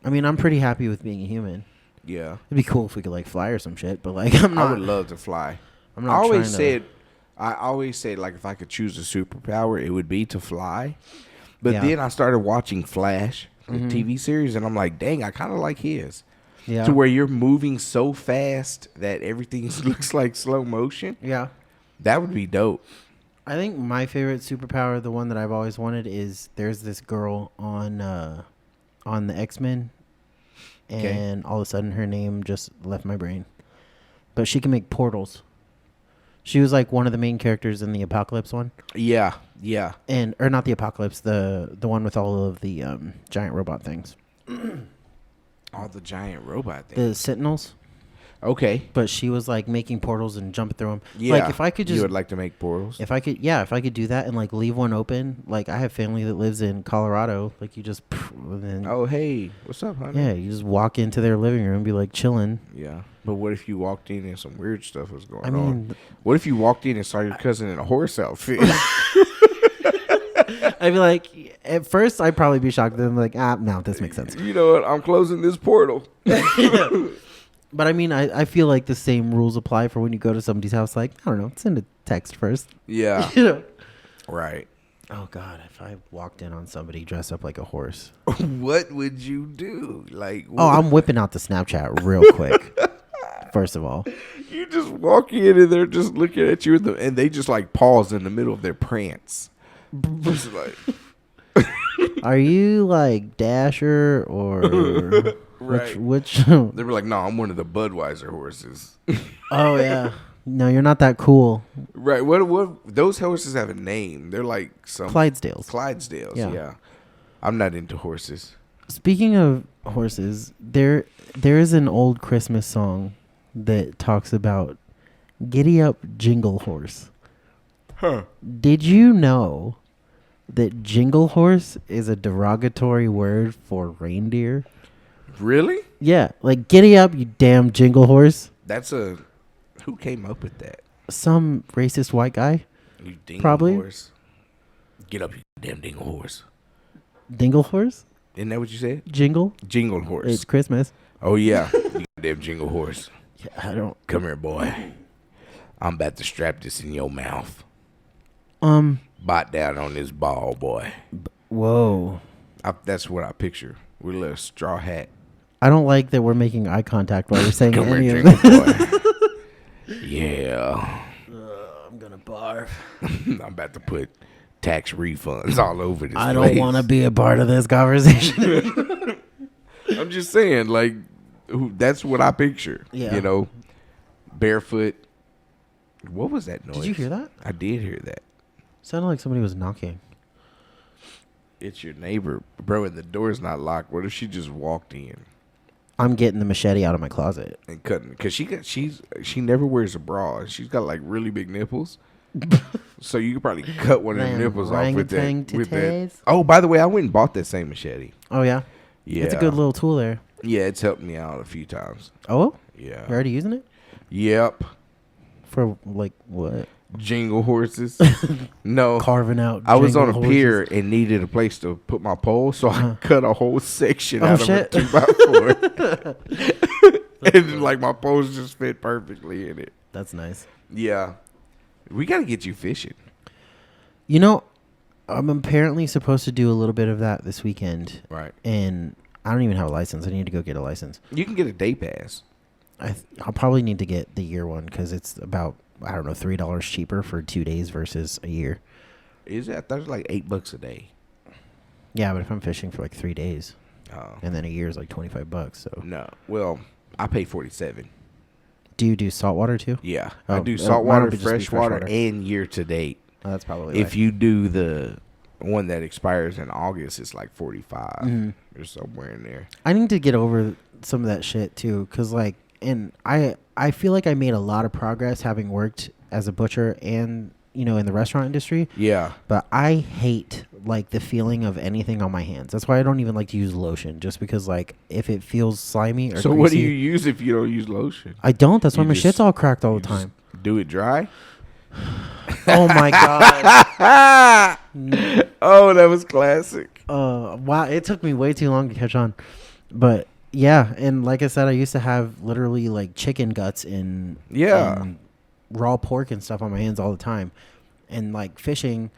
I mean, I'm pretty happy with being a human. Yeah. It'd be cool if we could, like, fly or some shit, but, like, I'm not. I would love to fly. I'm not I always said like if I could choose a superpower, it would be to fly. But then I started watching Flash, the TV series, and I'm like, dang, I kind of like his. Yeah. To where you're moving so fast that everything looks like slow motion. Yeah. That would be dope. I think my favorite superpower, the one that I've always wanted, is there's this girl on the X-Men, and all of a sudden her name just left my brain. But she can make portals. She was like one of the main characters in the Apocalypse one. Yeah. Or not the Apocalypse, the one with all of the giant robot things. All the giant robot the things. Sentinels. Okay. But she was like making portals and jumping through them. Yeah. Like if I could just, You would like to make portals? if I could do that and like leave one open. Like I have family that lives in Colorado. Like you just, and then, Oh, hey. What's up, honey? yeah, you just walk into their living room and be like chilling. Yeah. But what if you walked in and some weird stuff was going I on? mean, What if you walked in and saw your cousin in a horse outfit? I'd be like, at first I'd probably be shocked. Then like, no, this makes sense. You know what? I'm closing this portal. But I mean, I feel like the same rules apply for when you go to somebody's house. Like, I don't know, send a text first. Yeah. You know? Right. Oh God, if I walked in on somebody dressed up like a horse. What would you do? Like, Oh, I'm whipping out the Snapchat real quick. First of all, you just walk in and they're just looking at you and they just like pause in the middle of their prance. Just like, are you like Dasher or right. which? They were like, no, I'm one of the Budweiser horses. Oh yeah, no, you're not that cool. Right. What those horses have a name. They're like some Clydesdales. Clydesdales. Yeah. Yeah. I'm not into horses. Speaking of horses, there is an old Christmas song that talks about giddy up jingle horse. Huh. Did you know that jingle horse is a derogatory word for reindeer? Really? Yeah, like giddy up, you damn jingle horse. Who came up with that? Some racist white guy. You dingle Probably. horse. Get up, you damn dingle horse. Dingle horse? Isn't that what you said? Jingle? Jingle horse. It's Christmas. Oh yeah. You damn jingle horse. Yeah, I don't. Come here, boy. I'm about to strap this in your mouth. Bite down on this ball, boy. Whoa. That's what I picture. With a little straw hat. I don't like that we're making eye contact while you're saying Come any here, of jingle this. boy. Yeah. I'm gonna barf. I'm about to put tax refunds all over this I don't want to be a part of this conversation. I'm just saying, like, that's what I picture. Yeah. You know, barefoot. What was that noise? Did you hear that? I did hear that. Sounded like somebody was knocking. It's your neighbor. Bro, and the door's not locked. What if she just walked in I'm getting the machete out of my closet. and cutting? Because she never wears a bra. And she's got, like, really big nipples. So you could probably cut one of the Them nipples off with that. orangutan With that. titties. Oh, by the way, I went and bought that same machete. Oh, yeah? Yeah. It's a good little tool there. Yeah, it's helped me out a few times. Oh? Yeah. You're already using it? Yep. For, like, what? Jingle horses. No. Carving out I was on jingle a pier horses. and needed a place to put my pole, so I cut a whole section Oh, out shit. of a 2x4. And like my poles just fit perfectly in it. That's nice. Yeah. We got to get you fishing. You know, I'm apparently supposed to do a little bit of that this weekend. Right. And I don't even have a license. I need to go get a license. You can get a day pass. I'll probably need to get the year one because it's about, I don't know, $3 cheaper for 2 days versus a year. Is it? I thought it was like $8 a day. Yeah, but if I'm fishing for like 3 days Oh. and then a year is like $25, so. No. Well, I pay $47. Do you do saltwater too? Yeah. Oh, I do mine saltwater, would just be freshwater, freshwater. and year to date. Oh, that's probably If you do the one that expires in August, it's like 45 or somewhere in there. I need to get over some of that shit too, cause like, and I feel like I made a lot of progress having worked as a butcher and in the restaurant industry. Yeah. But I hate like the feeling of anything on my hands. That's why I don't even like to use lotion, just because like if it feels slimy or So greasy, what do you use if you don't use lotion? I don't. That's why You my just- shit's all cracked all the You just time. Do it dry? Oh my god. Oh, that was classic. Wow, it took me way too long to catch on. But yeah, and like I said, I used to have literally like chicken guts and raw pork and stuff on my hands all the time. And like fishing,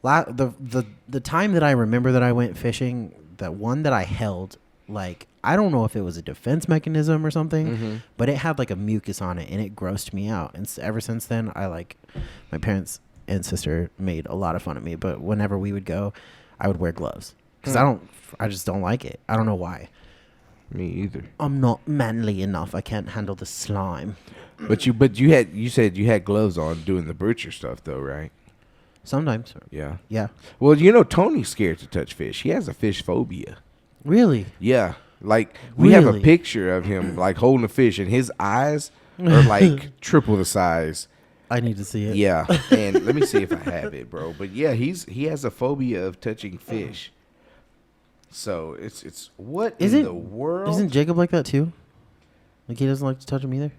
the time that I remember that I went fishing, that one that I held, like I don't know if it was a defense mechanism or something, but it had like a mucus on it and it grossed me out. And ever since then, my parents and sister made a lot of fun of me. But whenever we would go, I would wear gloves because I just don't like it. I don't know why. Me either. I'm not manly enough. I can't handle the slime. But you said you had gloves on doing the butcher stuff though, right? Sometimes. Yeah. Yeah. Well, Tony's scared to touch fish. He has a fish phobia. Really? Yeah. Like we have a Really? picture of him like holding a fish, and his eyes are like triple the size. I need to see it. Yeah, and let me see if I have it, bro. But yeah, he has a phobia of touching fish. So it's what in the world? Isn't Jacob like that too? Like he doesn't like to touch him either.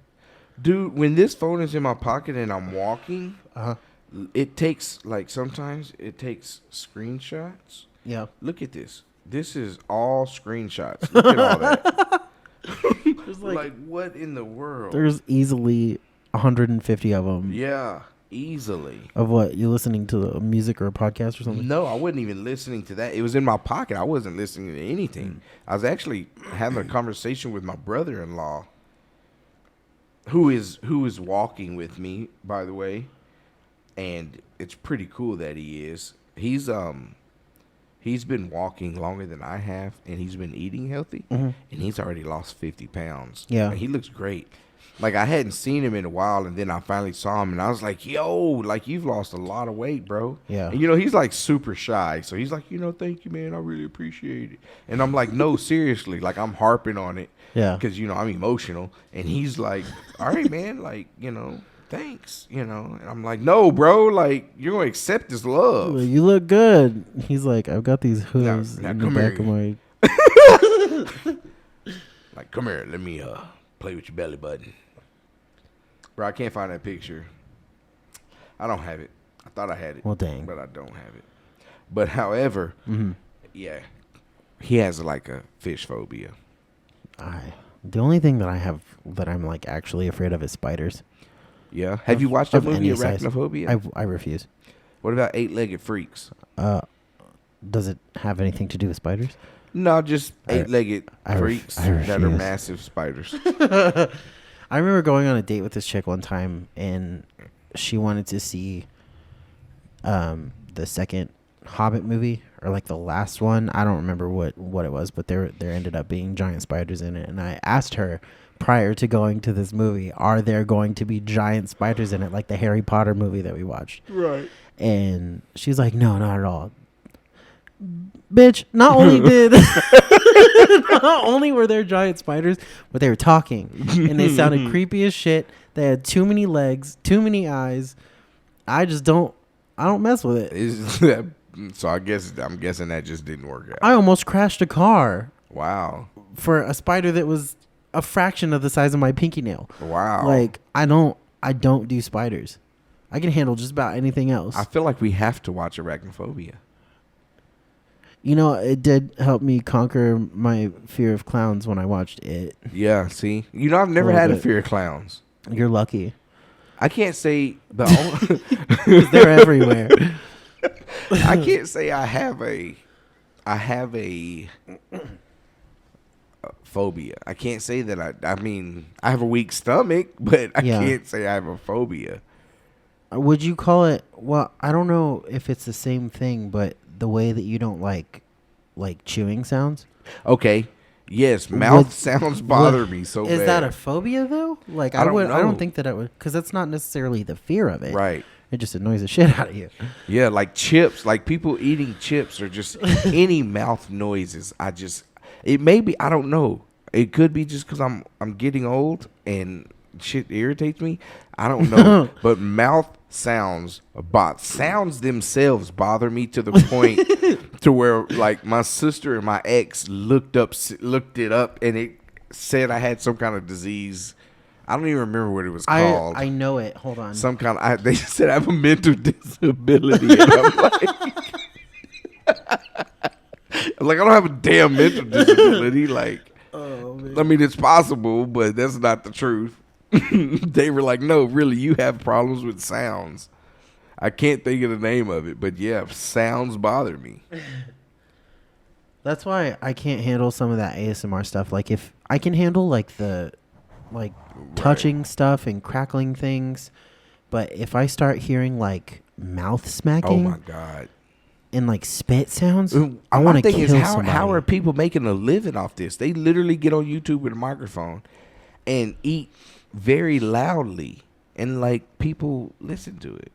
Dude, when this phone is in my pocket and I'm walking, Uh huh. it takes like sometimes it takes screenshots. Yeah. Look at this. This is all screenshots. Look at all that. There's Like what in the world? there's easily 150 of them. Yeah, easily. Of what? You listening to music or a podcast or something? No, I wasn't even listening to that. It was in my pocket. I wasn't listening to anything. I was actually having a conversation with my brother-in-law, who is walking with me, by the way, and it's pretty cool that he is. He's been walking longer than I have, and he's been eating healthy, and he's already lost 50 pounds. Yeah. And he looks great. Like, I hadn't seen him in a while, and then I finally saw him, and I was like, yo, like, you've lost a lot of weight, bro. Yeah. And, he's, like, super shy. So he's like, thank you, man. I really appreciate it. And I'm like, no, seriously. Like, I'm harping on it. Yeah. Because, I'm emotional. And he's like, all right, man. Like, thanks. And I'm like, no, bro. Like, you're going to accept this love. You look good. He's like, I've got these hooves Now in the come back here. of my. Like, come here. Let me play with your belly button. Bro, I can't find that picture. I don't have it. I thought I had it. Well, dang. But I don't have it. But however, yeah, he has like a fish phobia. The only thing that I have that I'm like actually afraid of is spiders. Yeah. Have you watched that Of movie, any size. Arachnophobia? I refuse. What about Eight-Legged Freaks? Does it have anything to do with spiders? No, just eight-legged freaks I that are refuse. massive spiders. I remember going on a date with this chick one time, and she wanted to see the second Hobbit movie, or like the last one. I don't remember what it was, but there ended up being giant spiders in it. And I asked her prior to going to this movie, are there going to be giant spiders in it, like the Harry Potter movie that we watched? Right. And she's like, no, not at all. Bitch, not only not only were there giant spiders, but they were talking, and they sounded creepy as shit. They had too many legs, too many eyes. I don't mess with it. So I'm guessing that just didn't work out. I almost crashed a car Wow. for a spider that was a fraction of the size of my pinky nail. Wow. Like, I don't do spiders. I can handle just about anything else. I feel like we have to watch Arachnophobia. It did help me conquer my fear of clowns when I watched it. Yeah, see? I've never had a fear of clowns. You're lucky. I can't say the only They're everywhere. I can't say I have a phobia. I can't say that I have a weak stomach, but I can't say I have a phobia. Would you call it, well, I don't know if it's the same thing, but the way that you don't like chewing sounds? Okay. Yes, mouth sounds bother me so bad. Is that a phobia though? Like I don't know. don't think that I would, because that's not necessarily the fear of it. Right. It just annoys the shit out of you. Yeah, like chips, like people eating chips or just any mouth noises. It may be, I don't know. It could be just because I'm getting old and shit irritates me. I don't know. But mouth sounds themselves bother me to the point to where like my sister and my ex looked it up and it said I had some kind of disease. I don't even remember what it was called. I know it. Hold on. Some kind of, they said I have a mental disability. And I'm like, I don't have a damn mental disability. Like, Oh, man. I mean, it's possible, but that's not the truth. They were like, no, really, you have problems with sounds. I can't think of the name of it, but yeah, sounds bother me. That's why I can't handle some of that ASMR stuff. Like if I can handle like the touching stuff and crackling things, but if I start hearing like mouth smacking, Oh my God. and like spit sounds, I want to kill somebody. How are people making a living off this? They literally get on YouTube with a microphone and eat very loudly, and like people listen to it.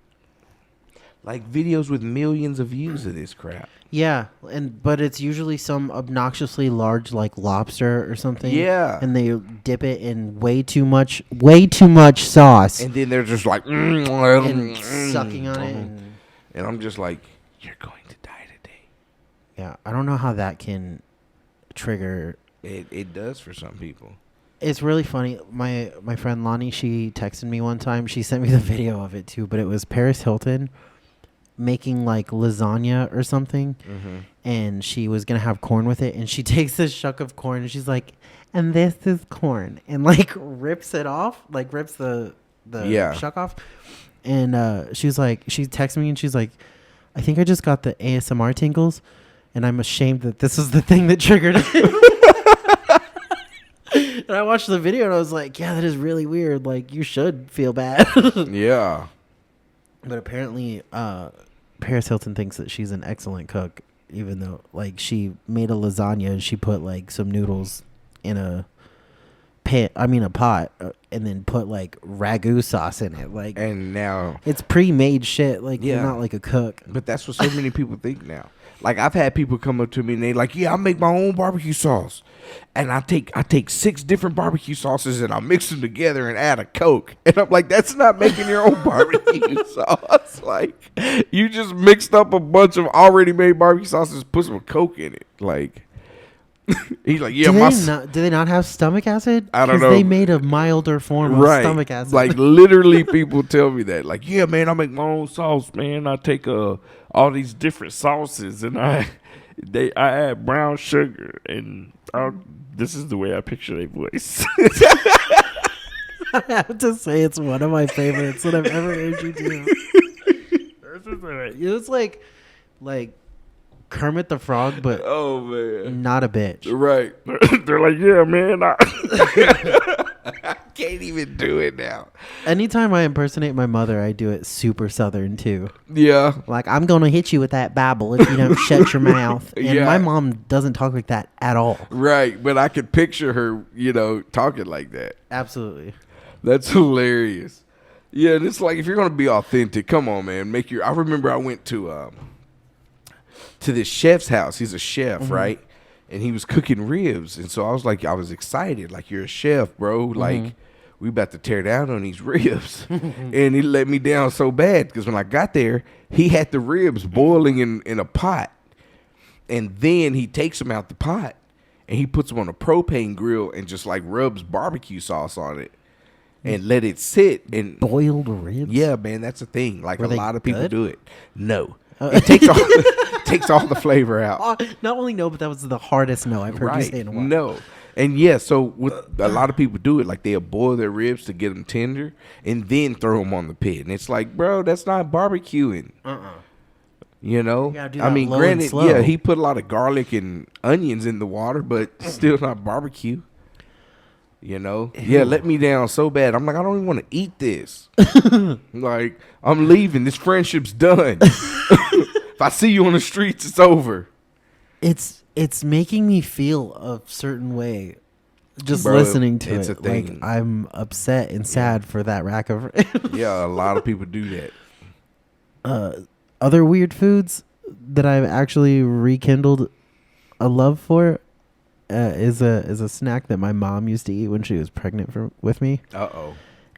like videos with millions of views of this crap. Yeah, but it's usually some obnoxiously large like lobster or something. Yeah. And they dip it in way too much sauce And then they're just like and sucking on it. And I'm just like, you're going to die today. Yeah, I don't know how that can trigger. It does for some people. It's really funny. My friend Lonnie, she texted me one time. She sent me the video of it too, but it was Paris Hilton making like lasagna or something, and she was gonna have corn with it, and she takes this shuck of corn and she's like, and this is corn, and like rips it off, like rips the shuck off, and she texted me and she's like, I think I just got the ASMR tingles, and I'm ashamed that this is the thing that triggered it. And I watched the video and I was like, yeah, that is really weird, like you should feel bad. Yeah. But apparently, Paris Hilton thinks that she's an excellent cook, even though, like, she made a lasagna and she put, like, some noodles in a pot, and then put, like, ragu sauce in it. Like, And now it's pre-made shit. Like, you're not, like, a cook. But that's what so many people think now. Like, I've had people come up to me and they like, yeah, I make my own barbecue sauce. And I take 6 different barbecue sauces and I mix them together and add a Coke. And I'm like, that's not making your own barbecue sauce. Like, you just mixed up a bunch of already made barbecue sauces, put some Coke in it. Like, he's like, yeah, do they not have stomach acid? I don't know. They made a milder form of stomach acid. Like, literally, people tell me that. Like, yeah, man, I make my own sauce, man. I take all these different sauces and I add brown sugar and this is the way I picture their voice. I have to say it's one of my favorites that I've ever heard you do. It's like Kermit the Frog, but oh man, not a bitch. Right? They're like, yeah, man. I can't even do it now. Anytime I impersonate my mother, I do it super Southern too. Yeah. Like, I'm gonna hit you with that Bible if you don't shut your mouth. And my mom doesn't talk like that at all. Right, but I could picture her, talking like that. Absolutely. That's hilarious. Yeah, and it's like, if you're gonna be authentic, come on, man. I remember I went to this chef's house. He's a chef, right? And he was cooking ribs. And so I was excited. Like, you're a chef, bro. Like, we about to tear down on these ribs. And he let me down so bad because when I got there, he had the ribs boiling in a pot. And then he takes them out the pot and he puts them on a propane grill and just like rubs barbecue sauce on it and let it sit. And boiled ribs? Yeah, man, that's a thing. Like, a lot of people do it. No. Oh. It takes all the flavor out. Not only no, but that was the hardest no I've heard you say in a while. No. And yeah, so a lot of people do it. Like, they'll boil their ribs to get them tender and then throw them on the pit. And it's like, bro, that's not barbecuing. You know? I mean, granted, yeah, he put a lot of garlic and onions in the water, but still not barbecue. You know? Ew. Yeah, let me down so bad. I'm like, I don't even want to eat this. Like, I'm leaving. This friendship's done. If I see you on the streets, it's over. It's making me feel a certain way just listening to it. Like, I'm upset and sad for that rack of ribs. Yeah, a lot of people do that. Other weird foods that I've actually rekindled a love for is a snack that my mom used to eat when she was pregnant with me.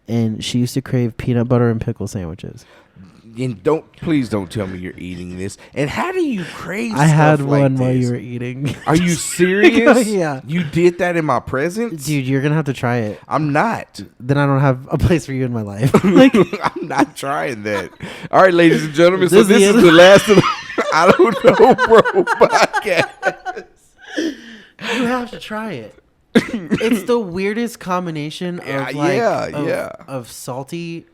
And she used to crave peanut butter and pickle sandwiches. And please don't tell me you're eating this. And how do you crave I had like one this? while you were eating. Are you serious? Yeah. You did that in my presence? Dude, you're going to have to try it. I'm not. Then I don't have a place for you in my life. I'm not trying that. All right, ladies and gentlemen. So this is the last of the I Don't Know Bro podcast. You have to try it. It's the weirdest combination of of salty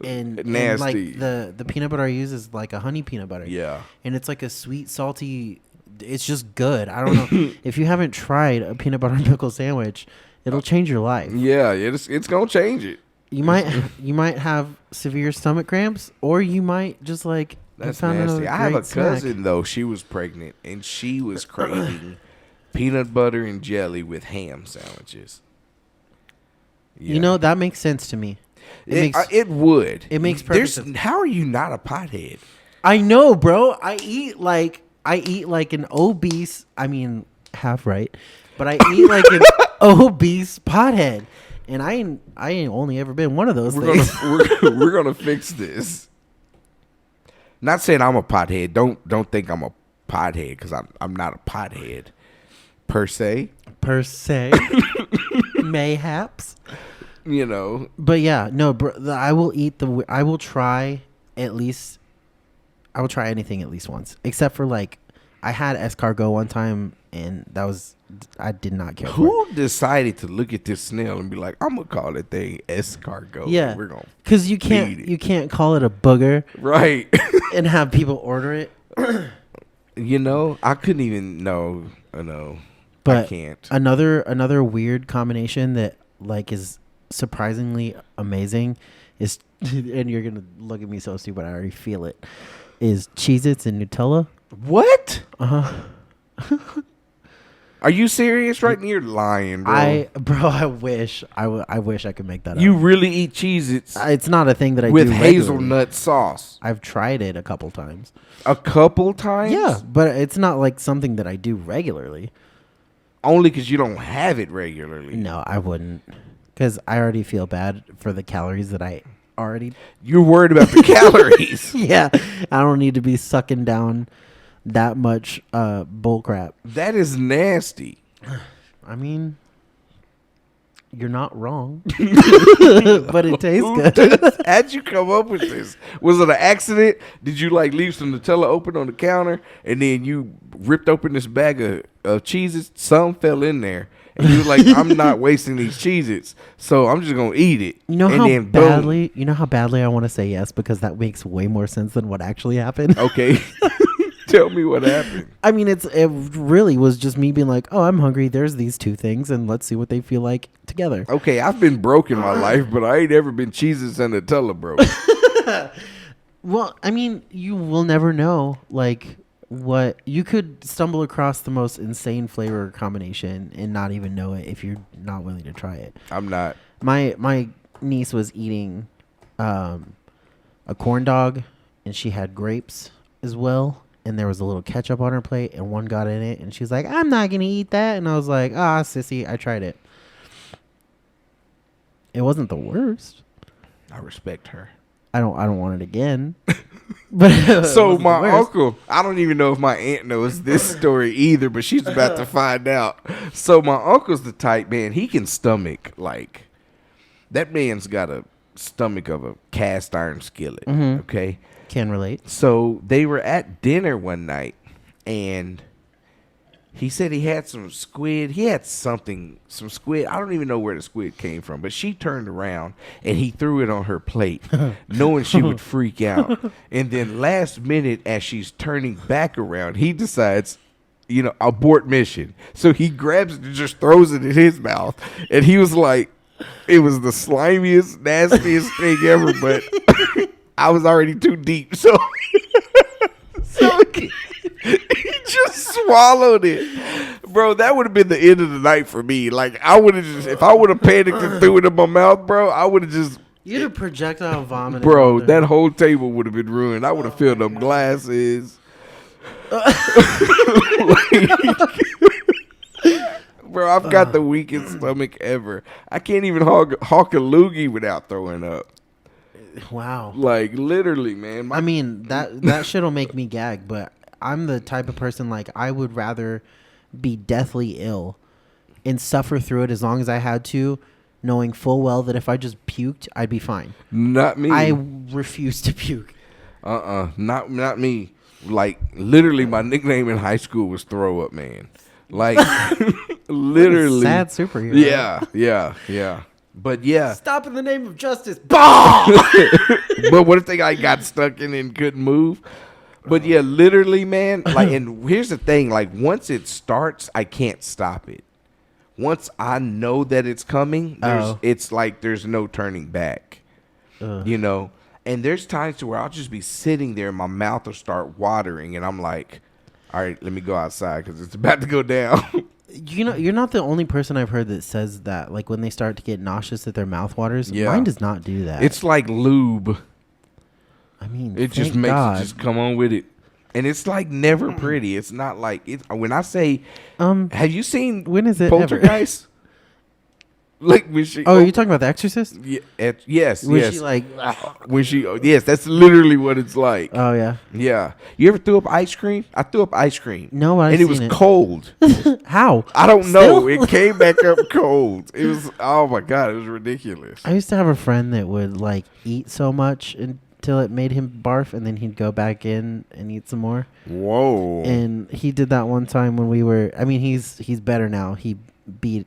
and nasty. And like the peanut butter I use is like a honey peanut butter. Yeah. And it's like a sweet, salty. It's just good. I don't know. If you haven't tried a peanut butter and pickle sandwich, it'll change your life. Yeah, it's gonna change it. You might have severe stomach cramps, or you might just like. That's nasty. I have a cousin though. She was pregnant and she was craving peanut butter and jelly with ham sandwiches. Yeah. You know, that makes sense to me. It would. It makes perfect sense. How are you not a pothead? I know, bro. I eat like an obese. I mean, half right, but I eat like an obese pothead, and I ain't only ever been one of those things. We're gonna fix this. Not saying I'm a pothead. Don't think I'm a pothead because I'm not a pothead per se. Mayhaps. You know. But yeah, no, bro. I will eat the. I will try at least. I will try anything at least once, except for like, I had escargot one time, and that was I did not care. Who decided to look at this snail and be like, I'm gonna call that thing escargot? Yeah, we're gonna because you can't call it a booger, right? And have people order it. You know, I couldn't even know. But I can't. Another weird combination that like is surprisingly amazing is, and you're gonna look at me so stupid, I already feel it, is Cheez-Its and Nutella. What? Uh-huh. Are you serious? Right? You're lying, bro. I wish I could make that You up. really eat Cheez-Its It's not a thing that I with do regularly. hazelnut sauce? I've tried it a couple times. A couple times? Yeah, but it's not like something that I do regularly. Only because you don't have it regularly. No, I wouldn't. Because I already feel bad for the calories that I already... You're worried about the calories. Yeah, I don't need to be sucking down that much bull crap. That is nasty. I mean, you're not wrong. But it tastes good. How'd you come up with this? Was it an accident? Did you like leave some Nutella open on the counter and then you ripped open this bag of Cheez-Its? Some fell in there. And you were like, I'm not wasting these Cheez-Its, so I'm just going to eat it. You know and how badly I want to say yes, because that makes way more sense than what actually happened. Okay. Tell me what happened. I mean, it really was just me being like, oh, I'm hungry. There's these two things, and let's see what they feel like together. Okay, I've been broke in my life, but I ain't ever been Cheez-Its and Nutella broke. Well, I mean, you will never know, like, what you could stumble across the most insane flavor combination and not even know it if you're not willing to try it. I'm not. My niece was eating a corn dog, and she had grapes as well, and there was a little ketchup on her plate, and one got in it, and she was like, I'm not gonna eat that. And I was like, sissy, I tried it. It wasn't the worst. I respect her. I don't want it again. But so my uncle, I don't even know if my aunt knows this story either, but she's about to find out. So my uncle's the type, man, he can stomach, like, that man's got a stomach of a cast iron skillet. Mm-hmm. Okay. Can relate. So they were at dinner one night, and he said he had some squid. He had some squid. I don't even know where the squid came from, but she turned around and he threw it on her plate, knowing she would freak out. And then last minute, as she's turning back around, he decides, abort mission. So he grabs it and just throws it in his mouth. And he was like, it was the slimiest, nastiest thing ever, but I was already too deep. So he just swallowed it. Bro, that would have been the end of the night for me. Like, I would have just, if I would have panicked and threw it in my mouth, bro, I would have just. You'd have projectile vomited. Bro, that whole table would have been ruined. I would have filled them glasses. Bro, I've got the weakest stomach ever. I can't even hawk a loogie without throwing up. Wow. Like, literally, man. I mean, that shit'll make me gag, but I'm the type of person, like, I would rather be deathly ill and suffer through it as long as I had to, knowing full well that if I just puked, I'd be fine. Not me. I refuse to puke. Not me. Like, literally, my nickname in high school was Throw Up Man. Like, literally. Sad superhero. Yeah. But yeah. Stop in the name of justice. But what if they got stuck in and couldn't move? But yeah, literally, man. Like, and here's the thing. Like, once it starts, I can't stop it. Once I know that it's coming, it's like there's no turning back. And there's times where I'll just be sitting there and my mouth will start watering, and I'm like, all right, let me go outside because it's about to go down. You're not the only person I've heard that says that. Like, when they start to get nauseous, that their mouth waters. Yeah. Mine does not do that. It's like lube. I mean, It just thank makes God. it just come on with it. And it's like never pretty. It's not like it. When I say, have you seen when is it Poltergeist? Like when she. Oh, are you talking about The Exorcist? Yes. Was yes. she like? When she. Yes, that's literally what it's like. Oh yeah. Yeah. You ever threw up ice cream? I threw up ice cream. No, I've and it seen was it. cold. How? I don't Still? know. It came back up cold. It was. Oh my God! It was ridiculous. I used to have a friend that would like eat so much until it made him barf, and then he'd go back in and eat some more. Whoa. And he did that one time when we were. I mean, he's better now. He beat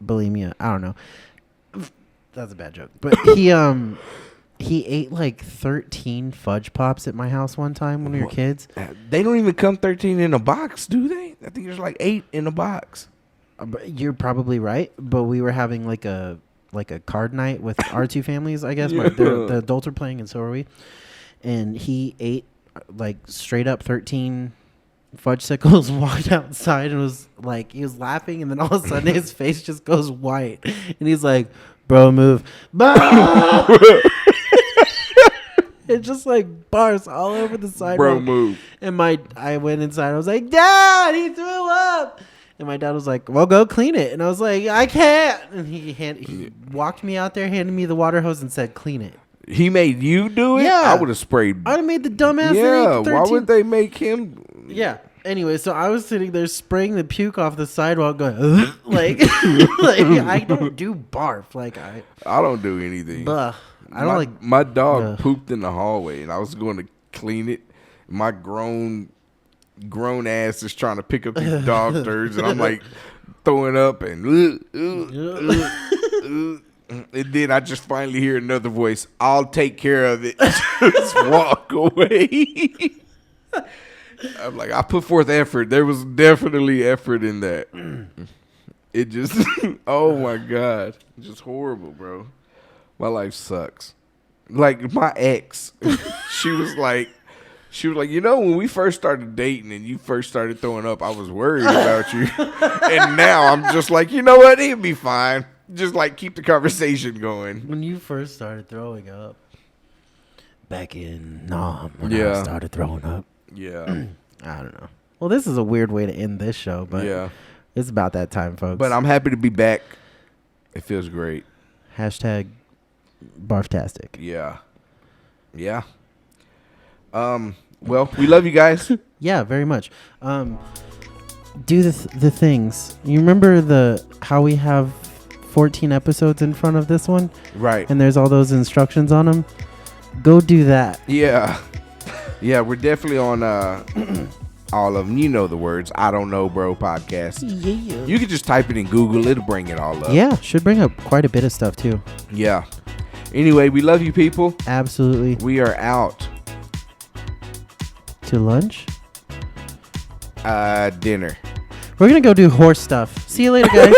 bulimia. I don't know. That's a bad joke. But he ate like 13 fudge pops at my house one time when we were kids. They don't even come 13 in a box, do they? I think there's like 8 in a box. But you're probably right. But we were having like a card night with our two families. I guess Yeah. the adults are playing and so are we. And he ate like straight up 13 fudge sickles, walked outside and was like, he was laughing, and then all of a sudden his face just goes white, and he's like, "Bro, move!" It just like bars all over the sidewalk. Bro, move. And I went inside. I was like, "Dad, he threw up." And my dad was like, "Well, go clean it." And I was like, "I can't." And he walked me out there, handed me the water hose, and said, "Clean it." He made you do it? Yeah. I would have sprayed. I'd have made the dumbass. Yeah, that ate why 13 would they make him? Yeah. Anyway, so I was sitting there spraying the puke off the sidewalk, going like, like I don't do barf. Like I don't do anything. I don't like. My dog pooped in the hallway, and I was going to clean it. My grown ass is trying to pick up these dog turds, and I'm like throwing up and. And then I just finally hear another voice. I'll take care of it. Just walk away. I'm like, I put forth effort. There was definitely effort in that. It just, oh my God. Just horrible, bro. My life sucks. Like my ex, she was like, you know, when we first started dating and you first started throwing up, I was worried about you. And now I'm just like, you know what? It'll be fine. Just like keep the conversation going. When you first started throwing up, back in when I started throwing up. Yeah. I don't know. Well, this is a weird way to end this show, but yeah, it's about that time, folks. But I'm happy to be back. It feels great. Hashtag barftastic. Yeah. Yeah. Well, we love you guys. Yeah, very much. Do the things. You remember how we have 14 episodes in front of this one? Right. And there's all those instructions on them? Go do that. Yeah. Yeah, we're definitely on all of them. You know the words. I Don't Know Bro podcast. Yeah. You can just type it in Google. It'll bring it all up. Yeah, should bring up quite a bit of stuff too. Yeah. Anyway, we love you people. Absolutely. We are out. To lunch? Dinner. We're going to go do horse stuff. See you later, guys.